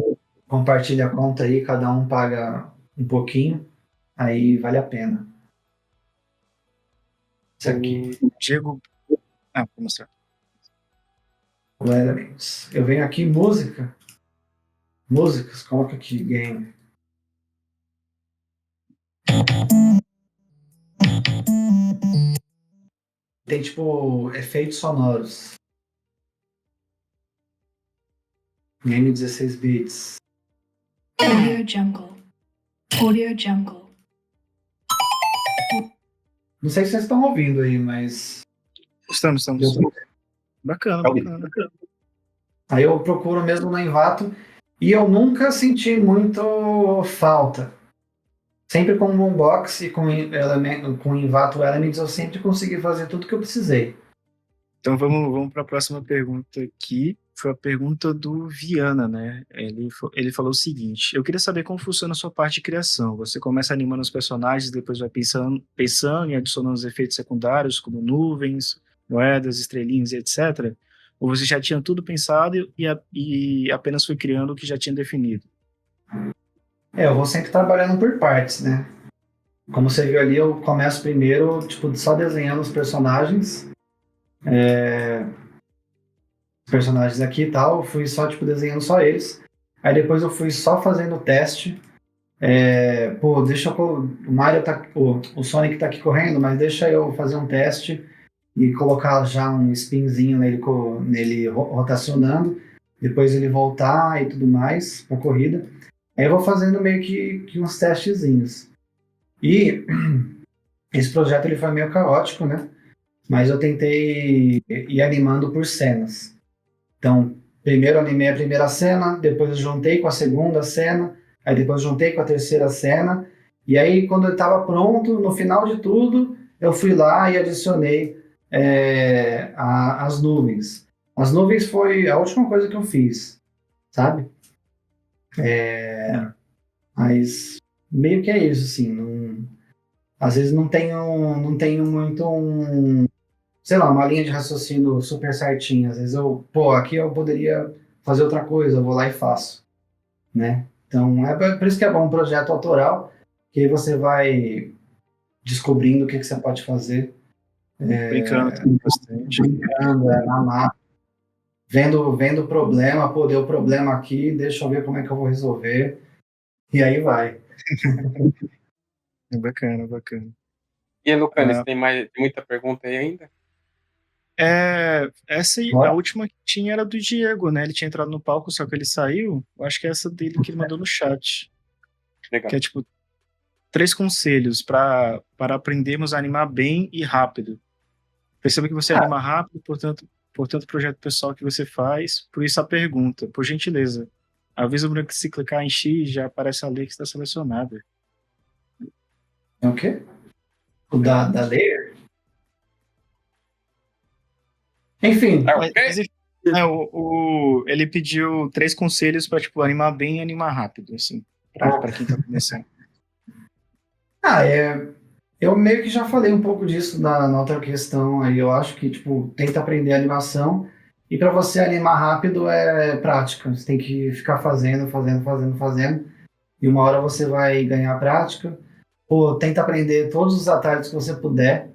compartilha a conta aí, cada um paga um pouquinho, aí vale a pena. Isso aqui, O Diego. Ah, vou mostrar. o Elements. Eu venho aqui, músicas, coloca aqui, game. Tem, tipo, efeitos sonoros. Game 16 bits. Audio Jungle. Audio Jungle. Não sei se vocês estão ouvindo aí, mas... Estamos. Bacana. Aí eu procuro mesmo no Envato e eu nunca senti muito falta. Sempre com o Boombox e com o Envato Elements eu sempre consegui fazer tudo que eu precisei. Então vamos para a próxima pergunta aqui. Foi a pergunta do Viana, né? Ele falou o seguinte: eu queria saber como funciona a sua parte de criação. Você começa animando os personagens, depois vai pensando e adicionando os efeitos secundários, como nuvens, moedas, estrelinhas, etc. Ou você já tinha tudo pensado e apenas foi criando o que já tinha definido? Eu vou sempre trabalhando por partes, né? Como você viu ali, eu começo primeiro, tipo, só desenhando os personagens. Os personagens aqui e tal, eu fui só, tipo, desenhando só eles. Aí depois eu fui só fazendo o teste. O Mario tá... O Sonic tá aqui correndo, mas deixa eu fazer um teste e colocar já um spinzinho nele rotacionando. Depois ele voltar e tudo mais pra corrida. Aí eu vou fazendo meio que uns testezinhos. E esse projeto ele foi meio caótico, né? Mas eu tentei ir animando por cenas. Então, primeiro animei a primeira cena, depois eu juntei com a segunda cena, aí depois juntei com a terceira cena, e aí quando eu estava pronto, no final de tudo, eu fui lá e adicionei as nuvens. As nuvens foi a última coisa que eu fiz, sabe? Mas meio que é isso, assim. Às vezes não tenho muito sei lá, uma linha de raciocínio super certinha. Às vezes aqui eu poderia fazer outra coisa, eu vou lá e faço, né? Então, por isso que é bom um projeto autoral, que aí você vai descobrindo o que você pode fazer. Brincando também bastante. Brincando, na mata. Vendo o problema, deu problema aqui, deixa eu ver como é que eu vou resolver. E aí vai. É bacana. E aí, Lucanes, tem muita pergunta aí ainda? Essa aí, a última que tinha era do Diego, né? Ele tinha entrado no palco, só que ele saiu. Eu acho que é essa dele que ele mandou no chat. Legal. Que é tipo 3 conselhos para aprendermos a animar bem e rápido. Perceba que você anima rápido, portanto, o projeto pessoal que você faz. Por isso a pergunta, por gentileza. Avisa o branco que se clicar em X já aparece a lei que está selecionada. É o quê? O da layer? Enfim. Ele pediu 3 conselhos para tipo, animar bem e animar rápido, assim, para quem está começando. Eu meio que já falei um pouco disso na outra questão aí. Eu acho que, tipo, tenta aprender animação e para você animar rápido é prática. Você tem que ficar fazendo. E uma hora você vai ganhar prática. Tenta aprender todos os atalhos que você puder,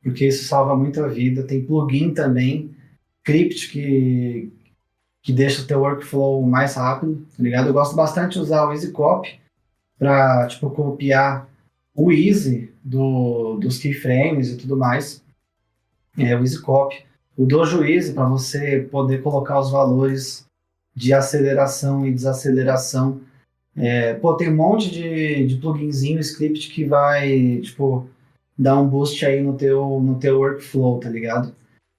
porque isso salva muito a vida. Tem plugin também, script que deixa o teu workflow mais rápido, tá ligado? Eu gosto bastante de usar o EasyCopy para, tipo, copiar o Easy dos keyframes e tudo mais. O EasyCopy. O Dojo Easy para você poder colocar os valores de aceleração e desaceleração. Tem um monte de pluginzinho, script que vai, tipo, dar um boost aí no teu workflow, tá ligado?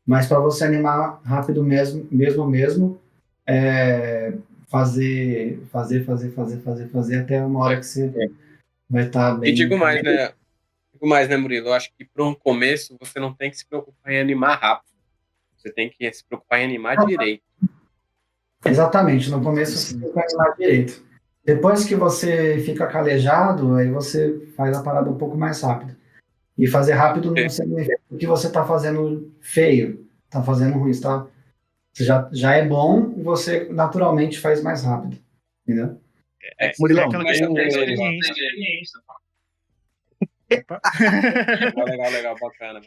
Mas para você animar rápido mesmo, fazer até uma hora que você vai estar bem. E digo mais, né, Murilo? Eu acho que para um começo você não tem que se preocupar em animar rápido. Você tem que se preocupar em animar direito. Exatamente, no começo você tem que animar direito. Depois que você fica calejado, aí você faz a parada um pouco mais rápido. E fazer rápido não significa que você está fazendo feio, está fazendo ruim, tá? Já é bom e você naturalmente faz mais rápido, entendeu? Murilão, aquela questão da experiência. Legal, bacana.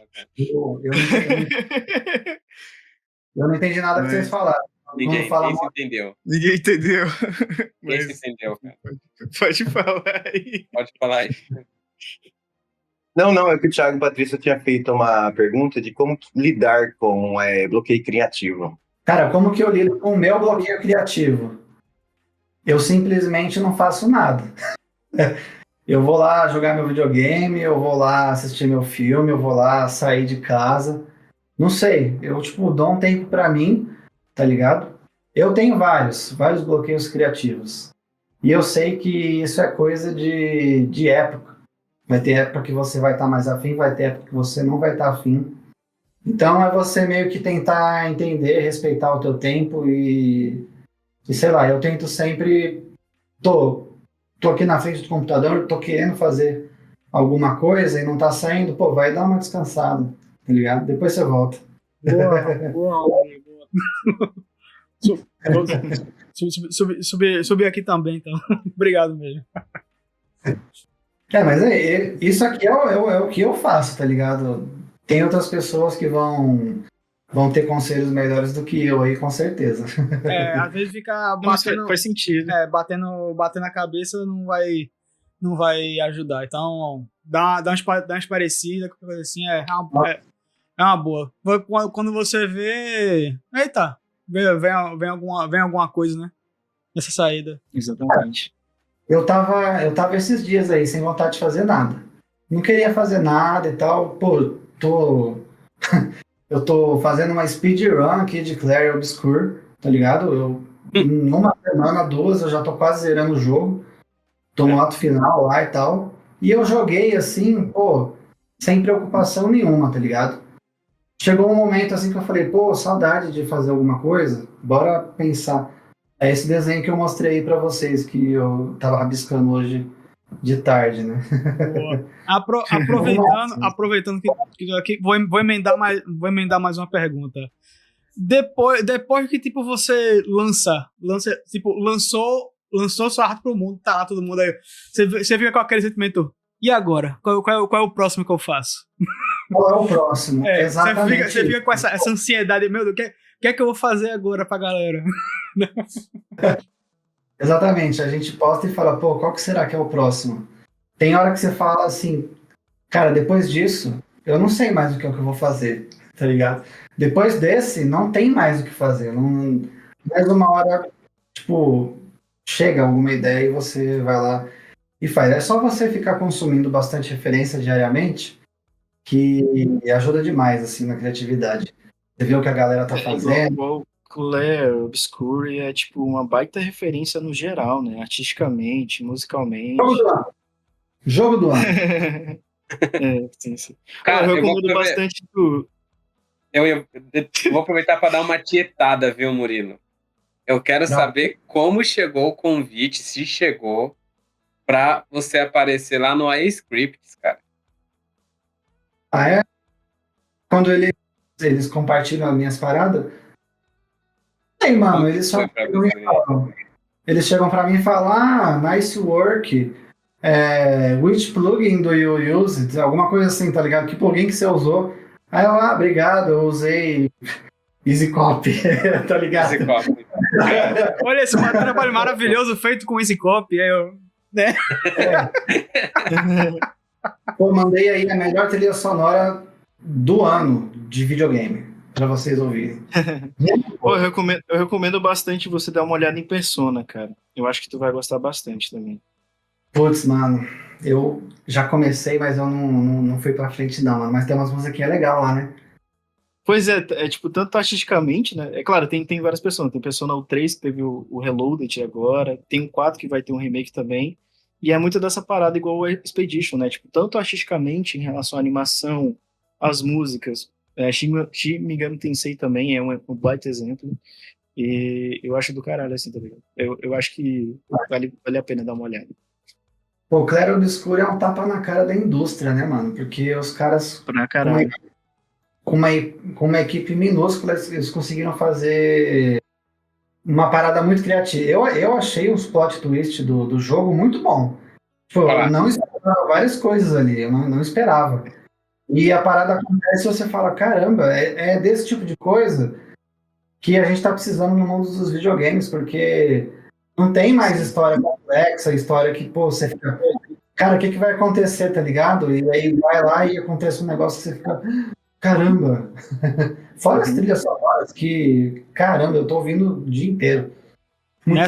Eu não entendi nada que vocês falaram. Ninguém se entendeu. Ninguém entendeu. Ninguém se entendeu, cara. Pode falar aí. Pode falar aí. Não, é que o Thiago Patrício tinha feito uma pergunta de como lidar com bloqueio criativo. Cara, como que eu lido com o meu bloqueio criativo? Eu simplesmente não faço nada. Eu vou lá jogar meu videogame, eu vou lá assistir meu filme, eu vou lá sair de casa. Não sei, eu dou um tempo pra mim, tá ligado? Eu tenho vários bloqueios criativos. E eu sei que isso é coisa de época. Vai ter época que você vai estar mais afim, vai ter época que você não vai estar afim. Então é você meio que tentar entender, respeitar o teu tempo e sei lá, eu tento sempre... Tô aqui na frente do computador, tô querendo fazer alguma coisa e não tá saindo, pô, vai dar uma descansada, tá ligado? Depois você volta. Boa. Subir aqui também, então. Obrigado mesmo. Mas isso aqui é o que eu faço, tá ligado? Tem outras pessoas que vão ter conselhos melhores do que eu aí, com certeza. Às vezes fica batendo... Faz sentido. Batendo a cabeça não vai ajudar. Então, dá umas parecidas, qualquer coisa assim, é uma boa. Quando você vê... Eita! Vem alguma coisa, né? Nessa saída. Exatamente. Eu tava esses dias aí, sem vontade de fazer nada. Não queria fazer nada e tal. Pô, eu tô fazendo uma speedrun aqui de Clair Obscure, tá ligado? Numa semana, 2, eu já tô quase zerando o jogo. Tô no ato final lá e tal. E eu joguei assim, pô, sem preocupação nenhuma, tá ligado? Chegou um momento assim que eu falei, pô, saudade de fazer alguma coisa, bora pensar. É esse desenho que eu mostrei pra vocês, que eu tava rabiscando hoje de tarde, né? Aproveitando que vou emendar mais uma pergunta. Depois que tipo você lançou sua arte pro mundo, tá lá todo mundo aí, você fica com aquele sentimento, e agora? Qual é o próximo que eu faço? Qual é o próximo? Exatamente. Você fica com essa ansiedade, meu Deus, o que é que eu vou fazer agora pra galera? Exatamente, a gente posta e fala, pô, qual que será que é o próximo? Tem hora que você fala assim, cara, depois disso, eu não sei mais o que é que eu vou fazer, tá ligado? Depois desse, não tem mais o que fazer. Mais uma hora, chega alguma ideia e você vai lá e faz. É só você ficar consumindo bastante referência diariamente que ajuda demais, assim, na criatividade. Você vê o que a galera tá fazendo. Clair Obscure é uma baita referência no geral, né? Artisticamente, musicalmente. Jogo do ano. Sim. Cara, eu recomendo bastante do... Eu vou aproveitar para dar uma tietada, viu, Murilo? Eu quero saber como chegou o convite, se chegou, para você aparecer lá no iScripts, cara. Ah, é? Quando eles compartilham as minhas paradas? Ei, mano, eles só eles chegam pra mim e falam, nice work, which plugin do you use? Alguma coisa assim, tá ligado? Que plugin que você usou? Aí eu, obrigado, eu usei EasyCopy, tá ligado? EasyCopy. Olha esse trabalho maravilhoso feito com EasyCopy, né? Pô, mandei aí a melhor trilha sonora do ano de videogame, pra vocês ouvirem. Pô, eu recomendo bastante você dar uma olhada em Persona, cara. Eu acho que tu vai gostar bastante também. Putz, mano, eu já comecei, mas eu não fui pra frente não, mano. Mas tem umas musiquinhas legais lá, né? Pois é tipo, tanto artisticamente, né? É claro, tem várias pessoas. Tem Persona 3 que teve o Reloaded agora, tem o 4 que vai ter um remake também. E é muito dessa parada igual o Expedition, né? Tipo, tanto artisticamente em relação à animação, às músicas. Shin Megami Tensei também é um baita exemplo. E eu acho do caralho, assim, tá ligado? Eu acho que vale a pena dar uma olhada. Pô, o Clair Obscur é um tapa na cara da indústria, né, mano? Porque os caras, Pra caralho. com uma equipe minúscula, eles conseguiram fazer uma parada muito criativa. Eu achei os plot twist do jogo muito bom. Tipo, eu não esperava várias coisas ali, eu não esperava. E a parada acontece e você fala, caramba, é desse tipo de coisa que a gente tá precisando no mundo dos videogames, porque não tem mais história complexa, história que, pô, você fica, cara, o que vai acontecer, tá ligado? E aí vai lá e acontece um negócio que você fica, caramba. Fora as trilhas sonoras que, caramba, eu tô ouvindo o dia inteiro. Muito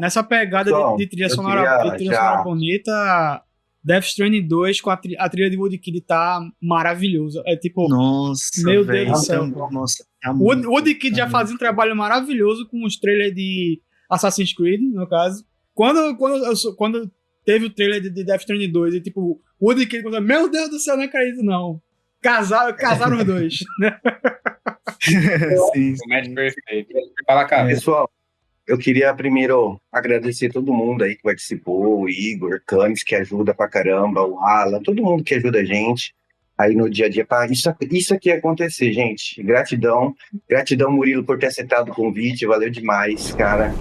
Nessa pegada Então, de trilha eu sonora, queria já- bonita, Death Stranding 2 com a trilha de Woodkid tá maravilhoso. É tipo, Nossa, meu Deus velho. do céu. Nossa, tá o muito, Woodkid já tá fazia um trabalho maravilhoso com os trailers de Assassin's Creed, no caso. Quando teve o trailer de Death Stranding 2, e tipo, o Woodkid, meu Deus do céu, não acredito não. Casaram os dois. Sim, O match perfeito. Fala, cara. Pessoal, eu queria primeiro agradecer todo mundo aí que participou, o Igor, Camis, que ajuda pra caramba, o Alan, todo mundo que ajuda a gente aí no dia a dia para isso aqui acontecer, gente. Gratidão, Murilo, por ter aceitado o convite, valeu demais, cara.